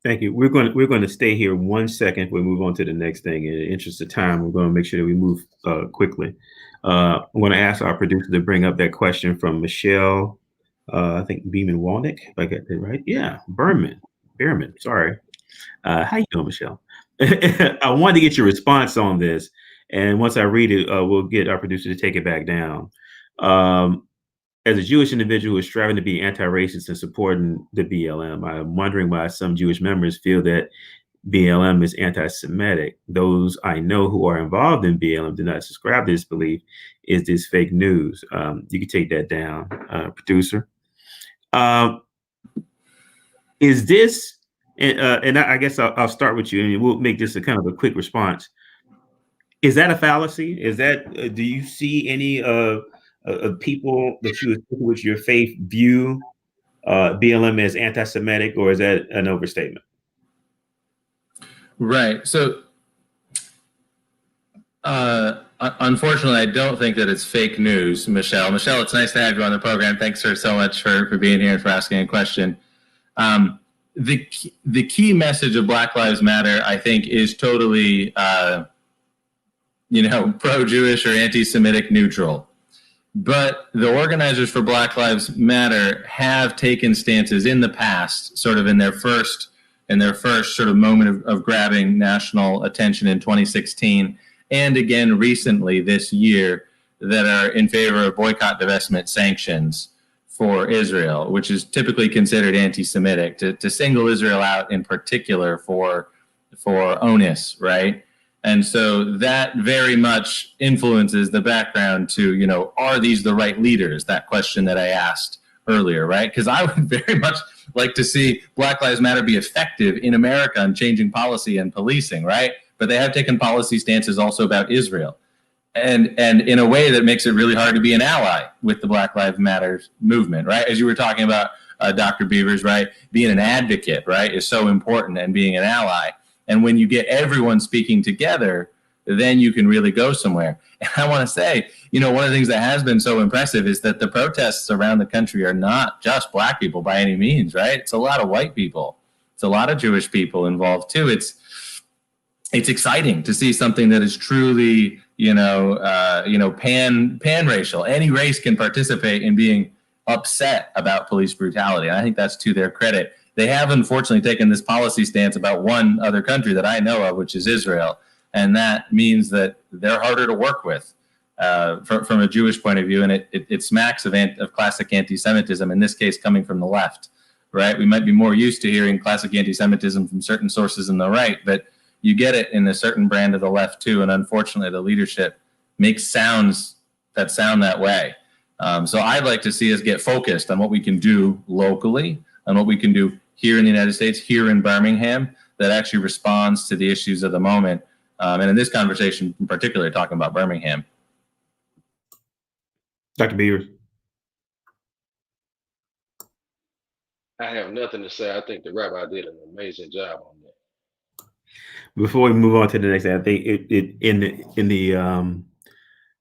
Thank you. We're going to stay here 1 second. We move on to the next thing. In the interest of time, we're going to make sure that we move quickly. I'm going to ask our producer to bring up that question from Michelle. I think Beeman Walnick, if I got that right. Yeah, Behrman. Sorry. How you doing, Michelle? I wanted to get your response on this, and once I read it, we'll get our producer to take it back down. As a Jewish individual who is striving to be anti-racist and supporting the BLM, I'm wondering why some Jewish members feel that BLM is anti-Semitic. Those I know who are involved in BLM do not subscribe to this belief. Is this fake news? You can take that down, producer. Is this, and I guess I'll start with you, and we'll make this a kind of a quick response. Is that a fallacy? Is that, do you see any people that you with your faith view BLM as anti-Semitic, or is that an overstatement? Right. So, unfortunately, I don't think that it's fake news, Michelle. Michelle, it's nice to have you on the program. Thanks so much for being here and for asking a question. The key message of Black Lives Matter, I think, is totally, pro-Jewish or anti-Semitic neutral. But the organizers for Black Lives Matter have taken stances in the past, sort of in their first sort of moment of grabbing national attention in 2016, and again recently this year, that are in favor of boycott, divestment, sanctions for Israel, which is typically considered anti-Semitic, to single Israel out in particular for onus, right? And so that very much influences the background to, are these the right leaders? That question that I asked earlier, right? Because I would very much like to see Black Lives Matter be effective in America in changing policy and policing, right? But they have taken policy stances also about Israel. And in a way that makes it really hard to be an ally with the Black Lives Matter movement, right? As you were talking about, Dr. Beavers, right? Being an advocate, right, is so important, and being an ally. And when you get everyone speaking together, then you can really go somewhere. And I want to say, one of the things that has been so impressive is that the protests around the country are not just Black people by any means, right? It's a lot of white people. It's a lot of Jewish people involved too. It's exciting to see something that is truly, pan-racial. Any race can participate in being upset about police brutality. And I think that's to their credit. They have unfortunately taken this policy stance about one other country that I know of, which is Israel. And that means that they're harder to work with from a Jewish point of view. And it smacks of classic anti-Semitism, in this case coming from the left, right? We might be more used to hearing classic anti-Semitism from certain sources in the right, but you get it in a certain brand of the left too. And unfortunately, the leadership makes sounds that sound that way. So I'd like to see us get focused on what we can do locally, on what we can do here in the United States, here in Birmingham, that actually responds to the issues of the moment. And in this conversation, in particular, talking about Birmingham. Dr. Beavers. I have nothing to say. I think the rabbi did an amazing job on that. Before we move on to the next, I think in the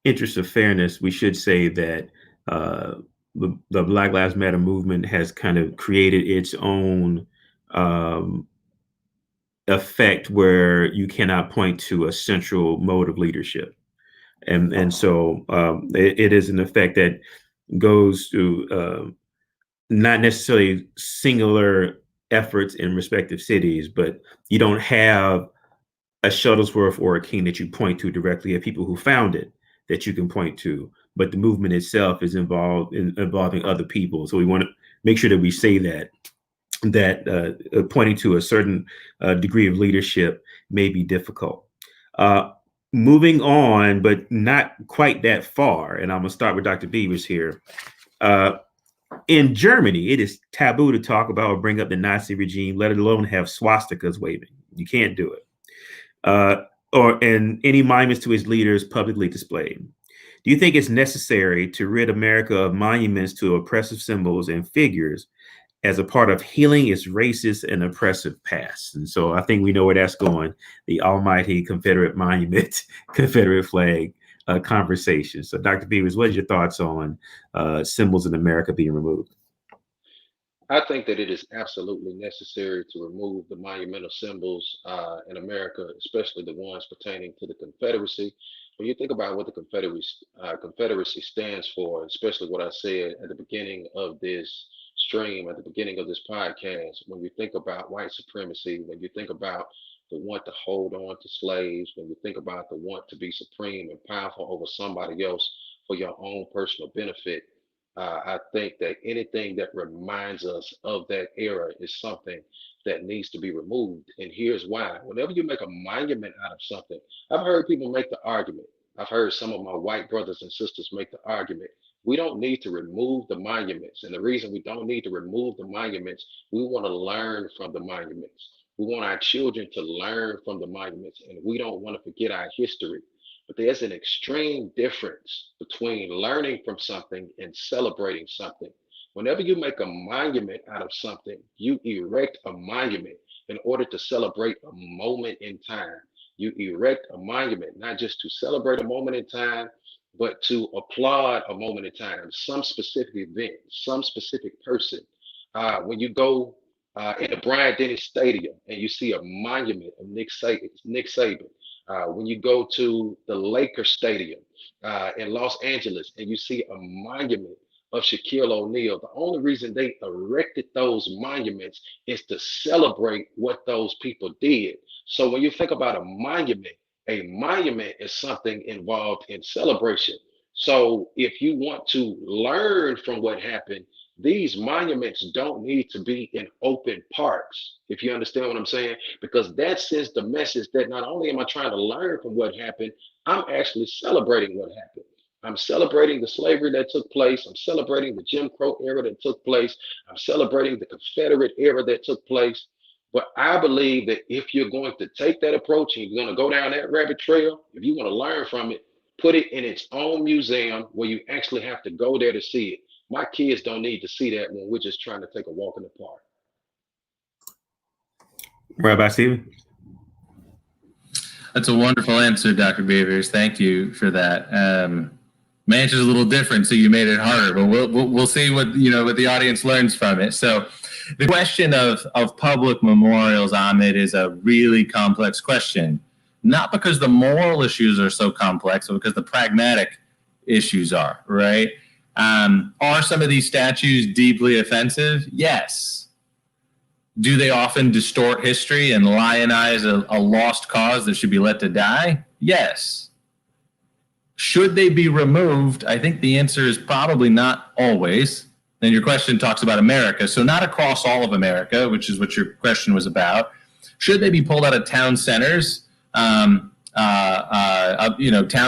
interest of fairness, we should say that the Black Lives Matter movement has kind of created its own effect where you cannot point to a central mode of leadership. And so it is an effect that goes to not necessarily singular efforts in respective cities, but you don't have a Shuttlesworth or a King that you point to directly. You have people who found it that you can point to. but the movement itself is involving other people. So we want to make sure that we say that pointing to a certain degree of leadership may be difficult. Moving on, but not quite that far, and I'm going to start with Dr. Beavers here. In Germany, it is taboo to talk about or bring up the Nazi regime, let alone have swastikas waving. You can't do it. And any monuments to its leaders publicly displayed. Do you think it's necessary to rid America of monuments to oppressive symbols and figures as a part of healing its racist and oppressive past? And so I think we know where that's going, the almighty Confederate monument, Confederate flag conversation. So Dr. Beavers, what are your thoughts on symbols in America being removed? I think that it is absolutely necessary to remove the monumental symbols in America, especially the ones pertaining to the Confederacy. When you think about what the Confederacy stands for, especially what I said at the beginning of this stream, at the beginning of this podcast, when you think about white supremacy, when you think about the want to hold on to slaves, when you think about the want to be supreme and powerful over somebody else for your own personal benefit, I think that anything that reminds us of that era is something that needs to be removed. And here's why. Whenever you make a monument out of something, I've heard people make the argument. I've heard some of my white brothers and sisters make the argument. We don't need to remove the monuments. And the reason we don't need to remove the monuments, we want to learn from the monuments. We want our children to learn from the monuments, and we don't want to forget our history. But there's an extreme difference between learning from something and celebrating something. Whenever you make a monument out of something, you erect a monument in order to celebrate a moment in time. You erect a monument, not just to celebrate a moment in time, but to applaud a moment in time, some specific event, some specific person. When you go in the Bryant-Denny Stadium and you see a monument of Nick Saban, when you go to the Lakers Stadium in Los Angeles and you see a monument of Shaquille O'Neal, the only reason they erected those monuments is to celebrate what those people did. So when you think about a monument is something involved in celebration. So if you want to learn from what happened, these monuments don't need to be in open parks, if you understand what I'm saying, because that sends the message that not only am I trying to learn from what happened, I'm actually celebrating what happened. I'm celebrating the slavery that took place. I'm celebrating the Jim Crow era that took place. I'm celebrating the Confederate era that took place. But I believe that if you're going to take that approach and you're going to go down that rabbit trail, if you want to learn from it, put it in its own museum where you actually have to go there to see it. My kids don't need to see that when we're just trying to take a walk in the park. Rabbi Stephen? That's a wonderful answer, Dr. Beavers. Thank you for that. My answer is a little different, so you made it harder, but we'll see what the audience learns from it. So the question of public memorials, Ahmed, is a really complex question. Not because the moral issues are so complex, but because the pragmatic issues are, right? Are some of these statues deeply offensive? Yes. Do they often distort history and lionize a lost cause that should be let to die? Yes. Should they be removed? I think the answer is probably not always. And your question talks about America, so not across all of America, which is what your question was about. Should they be pulled out of town centers? Town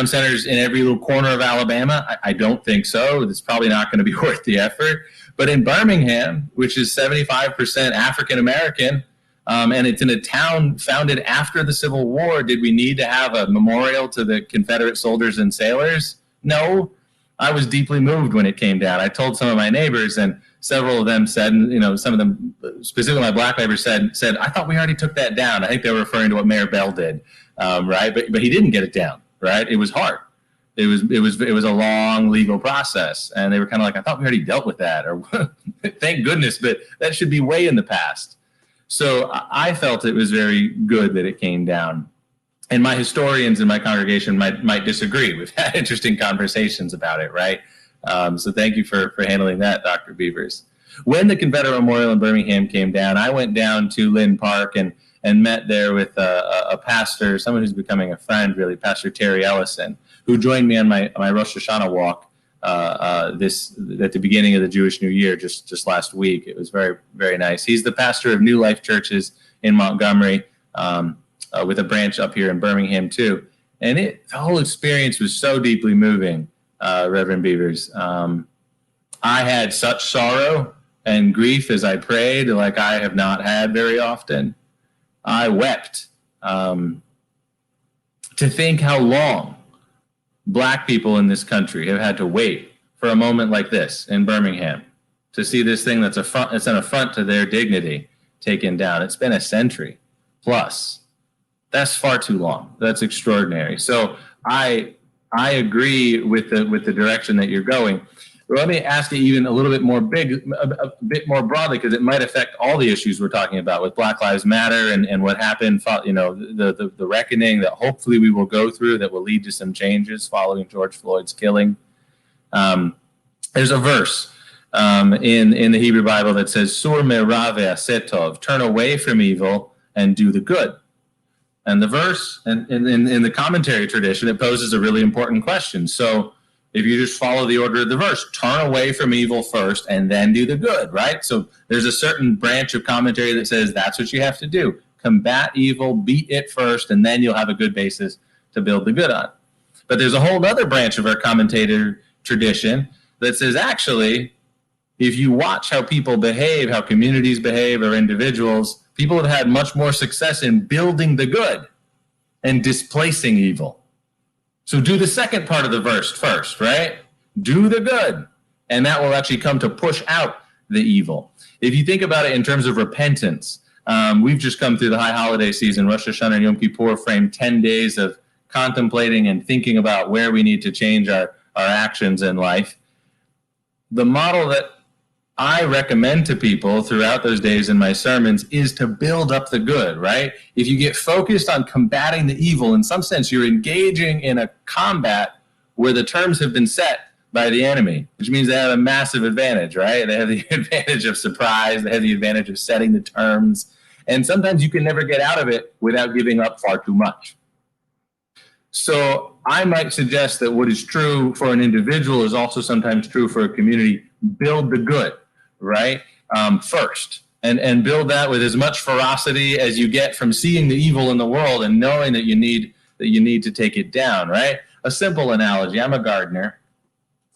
centers in every little corner of Alabama? I don't think so. It's probably not going to be worth the effort. But in Birmingham, which is 75% African American, and it's in a town founded after the Civil War, did we need to have a memorial to the Confederate soldiers and sailors? No. I was deeply moved when it came down. I told some of my neighbors, and several of them said, some of them, specifically my black neighbors said, I thought we already took that down. I think they were referring to what Mayor Bell did, right? But he didn't get it down, right? It was hard. It was a long legal process, and they were kind of like, I thought we already dealt with that, or thank goodness, but that should be way in the past. So I felt it was very good that it came down. And my historians in my congregation might disagree. We've had interesting conversations about it, right? So thank you for handling that, Dr. Beavers. When the Confederate Memorial in Birmingham came down, I went down to Lynn Park and met there with a pastor, someone who's becoming a friend, really, Pastor Terry Ellison, who joined me on my Rosh Hashanah walk this at the beginning of the Jewish New Year just last week. It was very, very nice. He's the pastor of New Life Churches in Montgomery, with a branch up here in Birmingham too. And the whole experience was so deeply moving, Reverend Beavers. I had such sorrow and grief as I prayed, like I have not had very often. I wept to think how long Black people in this country have had to wait for a moment like this in Birmingham to see this thing that's an affront to their dignity taken down. It's been a century plus. That's far too long. That's extraordinary. So I agree with the direction that you're going. Let me ask you even a little bit more a bit more broadly, because it might affect all the issues we're talking about with Black Lives Matter and what happened, the reckoning that hopefully we will go through that will lead to some changes following George Floyd's killing. There's a verse in the Hebrew Bible that says, Sur merave asetov, turn away from evil and do the good. And the verse, and in the commentary tradition, it poses a really important question. So if you just follow the order of the verse, turn away from evil first and then do the good, right? So there's a certain branch of commentary that says that's what you have to do. Combat evil, beat it first, and then you'll have a good basis to build the good on. But there's a whole other branch of our commentator tradition that says, actually, if you watch how people behave, how communities behave, or individuals, people have had much more success in building the good and displacing evil. So do the second part of the verse first, right? Do the good, and that will actually come to push out the evil. If you think about it in terms of repentance, we've just come through the high holiday season. Rosh Hashanah and Yom Kippur framed 10 days of contemplating and thinking about where we need to change our actions in life. The model that I recommend to people throughout those days in my sermons is to build up the good, right? If you get focused on combating the evil, in some sense, you're engaging in a combat where the terms have been set by the enemy, which means they have a massive advantage, right? They have the advantage of surprise. They have the advantage of setting the terms. And sometimes you can never get out of it without giving up far too much. So I might suggest that what is true for an individual is also sometimes true for a community. Build the good, right? First, and build that with as much ferocity as you get from seeing the evil in the world and knowing that you need to take it down, right? A simple analogy. I'm a gardener,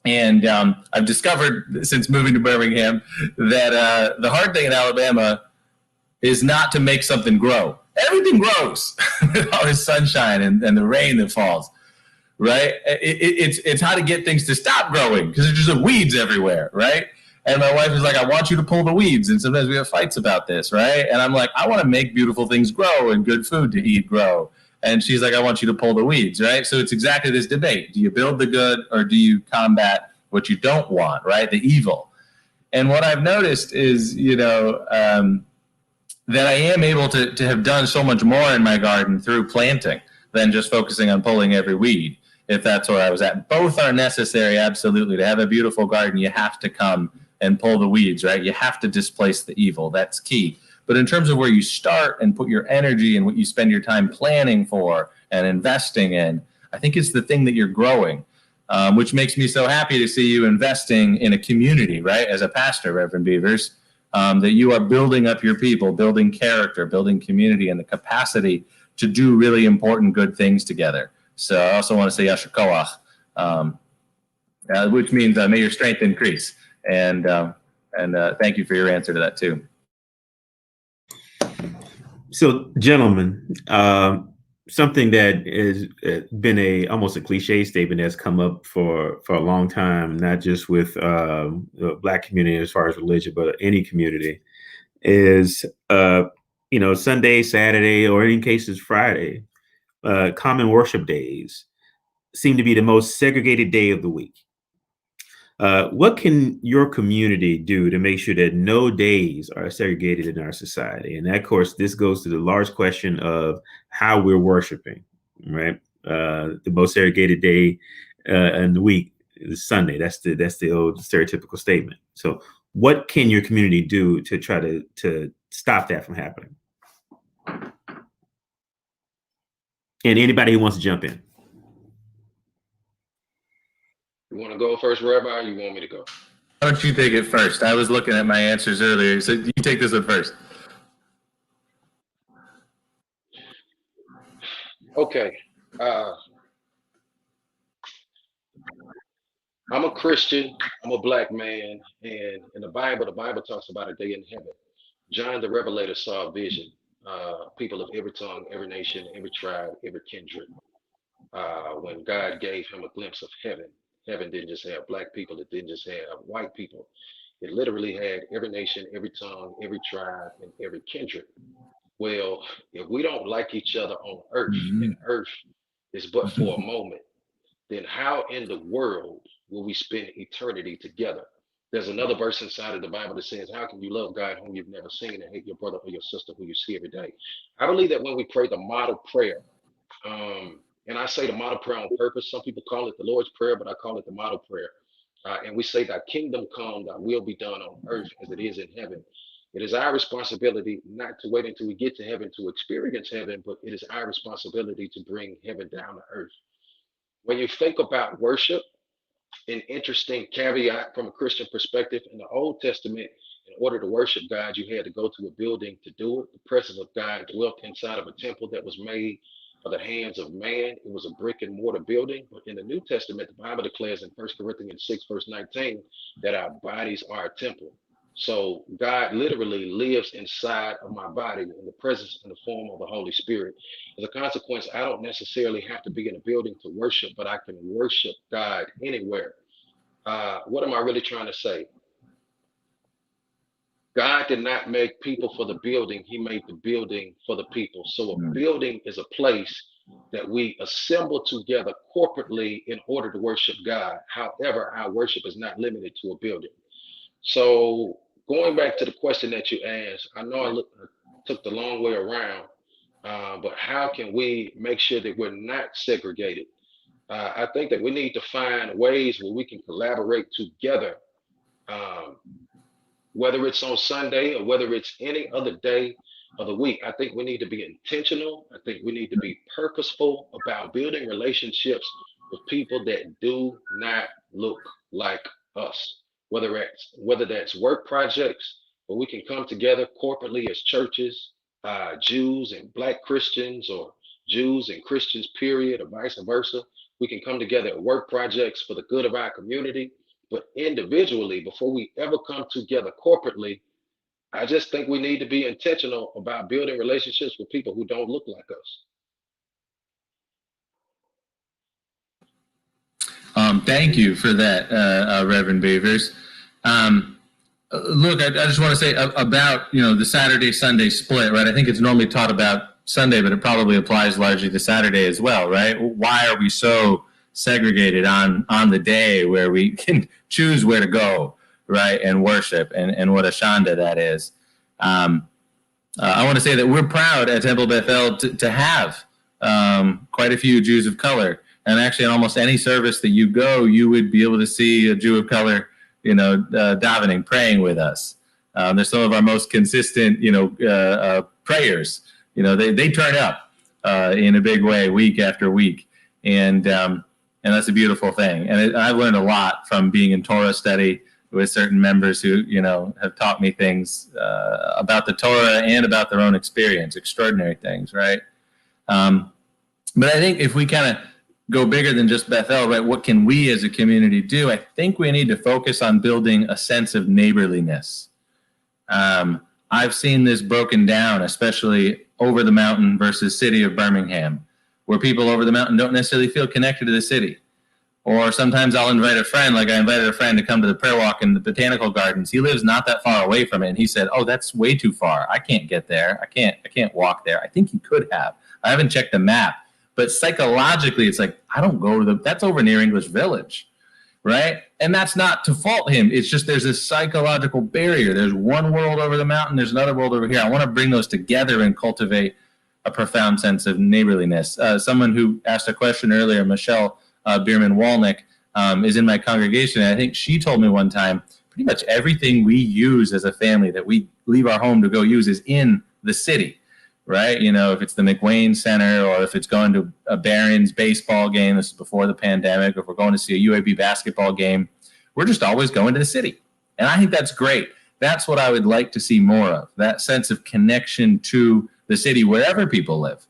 and I've discovered since moving to Birmingham that the hard thing in Alabama is not to make something grow. Everything grows with all this sunshine and the rain that falls, right? It's how to get things to stop growing because there's just weeds everywhere, right? And my wife is like, I want you to pull the weeds. And sometimes we have fights about this, right? And I'm like, I want to make beautiful things grow and good food to eat grow. And she's like, I want you to pull the weeds, right? So it's exactly this debate. Do you build the good or do you combat what you don't want, right? The evil. And what I've noticed is, that I am able to have done so much more in my garden through planting than just focusing on pulling every weed, if that's where I was at. Both are necessary, absolutely. To have a beautiful garden, you have to come and pull the weeds, right? You have to displace the evil. That's key. But in terms of where you start and put your energy and what you spend your time planning for and investing in, I think it's the thing that you're growing, which makes me so happy to see you investing in a community, right? As a pastor, Reverend Beavers, that you are building up your people, building character, building community, and the capacity to do really important, good things together. So I also want to say Yasher Koach, which means may your strength increase. And thank you for your answer to that too. So, gentlemen, something that has been almost a cliche statement that's come up for a long time, not just with the Black community as far as religion, but any community, is Sunday, Saturday, or in cases Friday, common worship days seem to be the most segregated day of the week. What can your community do to make sure that no days are segregated in our society? And of course, this goes to the large question of how we're worshiping, right? The most segregated day in the week is Sunday. That's the old stereotypical statement. So what can your community do to try to stop that from happening? And anybody who wants to jump in. You want to go first, Rabbi, or you want me to go? Why don't you take it first? I was looking at my answers earlier, so you take this one first. Okay. I'm a Christian. I'm a black man, and in the Bible talks about a day in heaven. John the Revelator saw a vision. People of every tongue, every nation, every tribe, every kindred. When God gave him a glimpse of heaven, heaven didn't just have black people. It didn't just have white people. It literally had every nation, every tongue, every tribe, and every kindred. Well, if we don't like each other on earth, and earth is but for a moment, then how in the world will we spend eternity together? There's another verse inside of the Bible that says, how can you love God whom you've never seen and hate your brother or your sister who you see every day? I believe that when we pray the model prayer, and I say the model prayer on purpose, some people call it the Lord's Prayer, but I call it the model prayer. And we say, thy kingdom come, thy will be done on earth as it is in heaven. It is our responsibility not to wait until we get to heaven to experience heaven, but it is our responsibility to bring heaven down to earth. When you think about worship, an interesting caveat from a Christian perspective, in the Old Testament, in order to worship God, you had to go to a building to do it. The presence of God dwelt inside of a temple that was made by the hands of man. It was a brick and mortar building. But in the New Testament, the Bible declares in 1 Corinthians 6, verse 19, that our bodies are a temple. So God literally lives inside of my body in the presence and the form of the Holy Spirit. As a consequence, I don't necessarily have to be in a building to worship, but I can worship God anywhere. What am I really trying to say? God did not make people for the building. He made the building for the people. So a building is a place that we assemble together corporately in order to worship God. However, our worship is not limited to a building. So going back to the question that you asked, I know I took the long way around, but how can we make sure that we're not segregated? I think that we need to find ways where we can collaborate together, whether it's on Sunday or whether it's any other day of the week. I think we need to be intentional. I think we need to be purposeful about building relationships with people that do not look like us. Whether that's work projects where we can come together corporately as churches, Jews and Black Christians, or Jews and Christians, period, or vice versa. We can come together at work projects for the good of our community. But individually, before we ever come together corporately, I just think we need to be intentional about building relationships with people who don't look like us. Thank you for that, Reverend Beavers. Look, I just want to say about, the Saturday-Sunday split, right? I think it's normally taught about Sunday, but it probably applies largely to Saturday as well, right? Why are we so segregated on the day where we can choose where to go, right, and worship, and what a shanda that is. I want to say that we're proud at Temple Bethel to have quite a few Jews of color. And actually, in almost any service that you go, you would be able to see a Jew of color, davening, praying with us. They're some of our most consistent, prayers. They turn up in a big way week after week, and that's a beautiful thing. And I've learned a lot from being in Torah study with certain members who, have taught me things about the Torah and about their own experience, extraordinary things, right? But I think if we kind of go bigger than just Bethel, right? What can we as a community do? I think we need to focus on building a sense of neighborliness. I've seen this broken down, especially over the mountain versus city of Birmingham, where people over the mountain don't necessarily feel connected to the city. Or sometimes I'll invite a friend, like I invited a friend to come to the prayer walk in the botanical gardens. He lives not that far away from it. And he said, oh, that's way too far. I can't get there. I can't walk there. I think he could have. I haven't checked the map. But psychologically, it's like, I don't go to that's over near English Village, right? And that's not to fault him. It's just there's a psychological barrier. There's one world over the mountain. There's another world over here. I want to bring those together and cultivate a profound sense of neighborliness. Someone who asked a question earlier, Michelle Bierman-Walnick, is in my congregation. And I think she told me one time, pretty much everything we use as a family that we leave our home to go use is in the city. right? You know, if it's the McWayne Center or if it's going to a Barons baseball game, this is before the pandemic, or if we're going to see a UAB basketball game, we're just always going to the city. And I think that's great. That's what I would like to see more of, that sense of connection to the city wherever people live,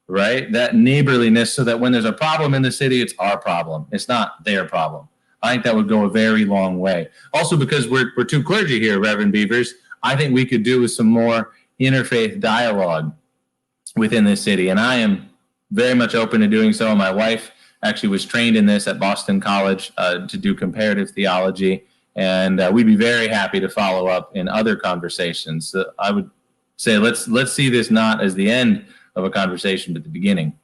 right? That neighborliness, so that when there's a problem in the city, it's our problem. It's not their problem. I think that would go a very long way. Also, because we're two clergy here, Reverend Beavers, I think we could do with some more interfaith dialogue within this city. And I am very much open to doing so. My wife actually was trained in this at Boston College to do comparative theology. And we'd be very happy to follow up in other conversations. So I would say let's see this not as the end of a conversation, but the beginning.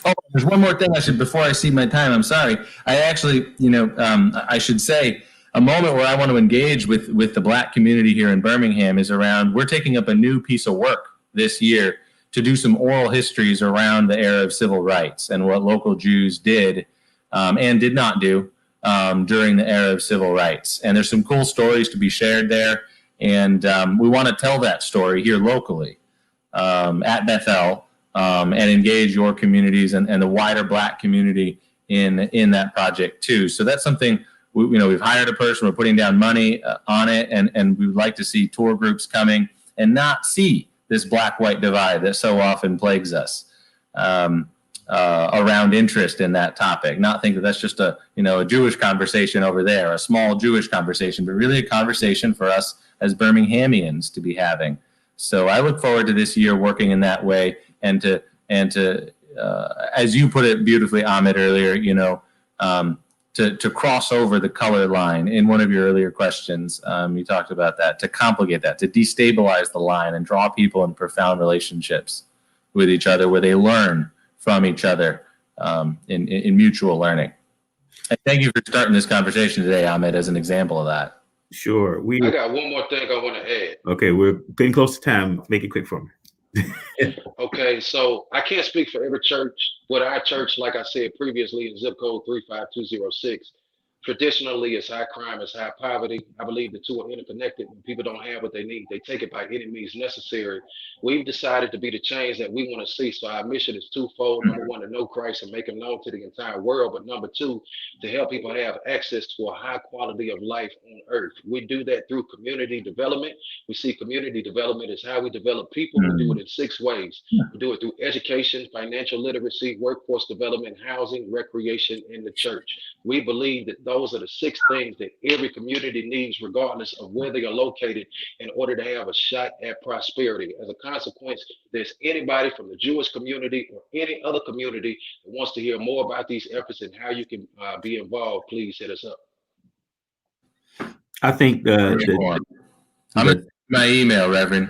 Oh, there's one more thing before I see my time, I'm sorry. I actually, I should say a moment where I want to engage with the Black community here in Birmingham is around, we're taking up a new piece of work this year to do some oral histories around the era of civil rights and what local Jews did and did not do during the era of civil rights. And there's some cool stories to be shared there. And we want to tell that story here locally at Bethel and engage your communities and the wider Black community in that project too. So that's something, we've hired a person, we're putting down money on it, and we would like to see tour groups coming and not see this Black-white divide that so often plagues us. Around interest in that topic, not think that that's just a Jewish conversation over there, a small Jewish conversation, but really a conversation for us as Birminghamians to be having. So I look forward to this year working in that way, and to as you put it beautifully, Ahmed, earlier, to cross over the color line in one of your earlier questions. You talked about that, to complicate that, to destabilize the line and draw people in profound relationships with each other where they learn from each other in mutual learning. And thank you for starting this conversation today, Ahmed, as an example of that. Sure. I got one more thing I want to add. Okay, we're getting close to time. Make it quick for me. Okay, so I can't speak for every church. With our church, like I said previously, in zip code 35206, traditionally it's high crime, it's high poverty. I believe the two are interconnected. When people don't have what they need, they take it by any means necessary. We've decided to be the change that we want to see. So our mission is twofold. Number one, to know Christ and make him known to the entire world. But number two, to help people have access to a high quality of life on earth. We do that through community development. We see community development as how we develop people. We do it in 6 ways. We do it through education, financial literacy, workforce development, housing, recreation, and the church. We believe that those are the 6 things that every community needs, regardless of where they are located, in order to have a shot at prosperity. As a consequence, there's anybody from the Jewish community or any other community that wants to hear more about these efforts and how you can be involved, please hit us up. I think I'm going to my email, Reverend.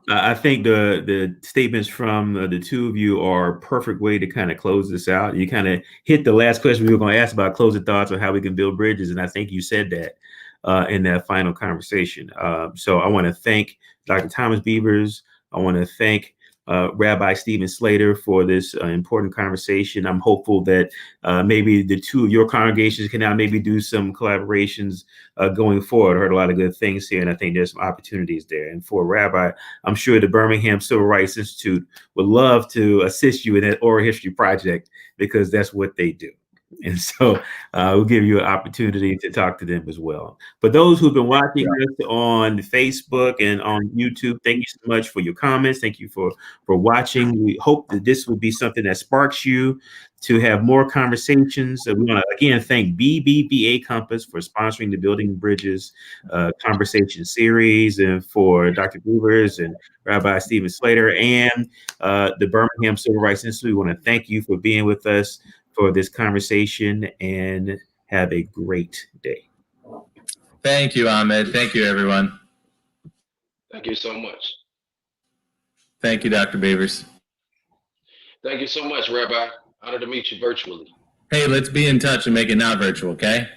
I think the statements from the two of you are a perfect way to kind of close this out. You kind of hit the last question we were going to ask about closing thoughts on how we can build bridges, and I think you said that in that final conversation. So I want to thank Dr. Thomas Beavers. I want to thank Rabbi Stephen Slater for this important conversation. I'm hopeful that maybe the two of your congregations can now maybe do some collaborations going forward. I heard a lot of good things here, and I think there's some opportunities there. And for Rabbi, I'm sure the Birmingham Civil Rights Institute would love to assist you in that oral history project, because that's what they do. And so we'll give you an opportunity to talk to them as well. But those who've been watching us on Facebook and on YouTube, thank you so much for your comments. Thank you for watching. We hope that this will be something that sparks you to have more conversations. We want to again thank BBVA Compass for sponsoring the Building Bridges conversation series, and for Dr. Beavers and Rabbi Stephen Slater and the Birmingham Civil Rights Institute. We want to thank you for being with us for this conversation, and have a great day. Thank you, Ahmed. Thank you, everyone. Thank you so much. Thank you, Dr. Beavers. Thank you so much, Rabbi. Honored to meet you virtually. Hey, let's be in touch and make it not virtual, okay?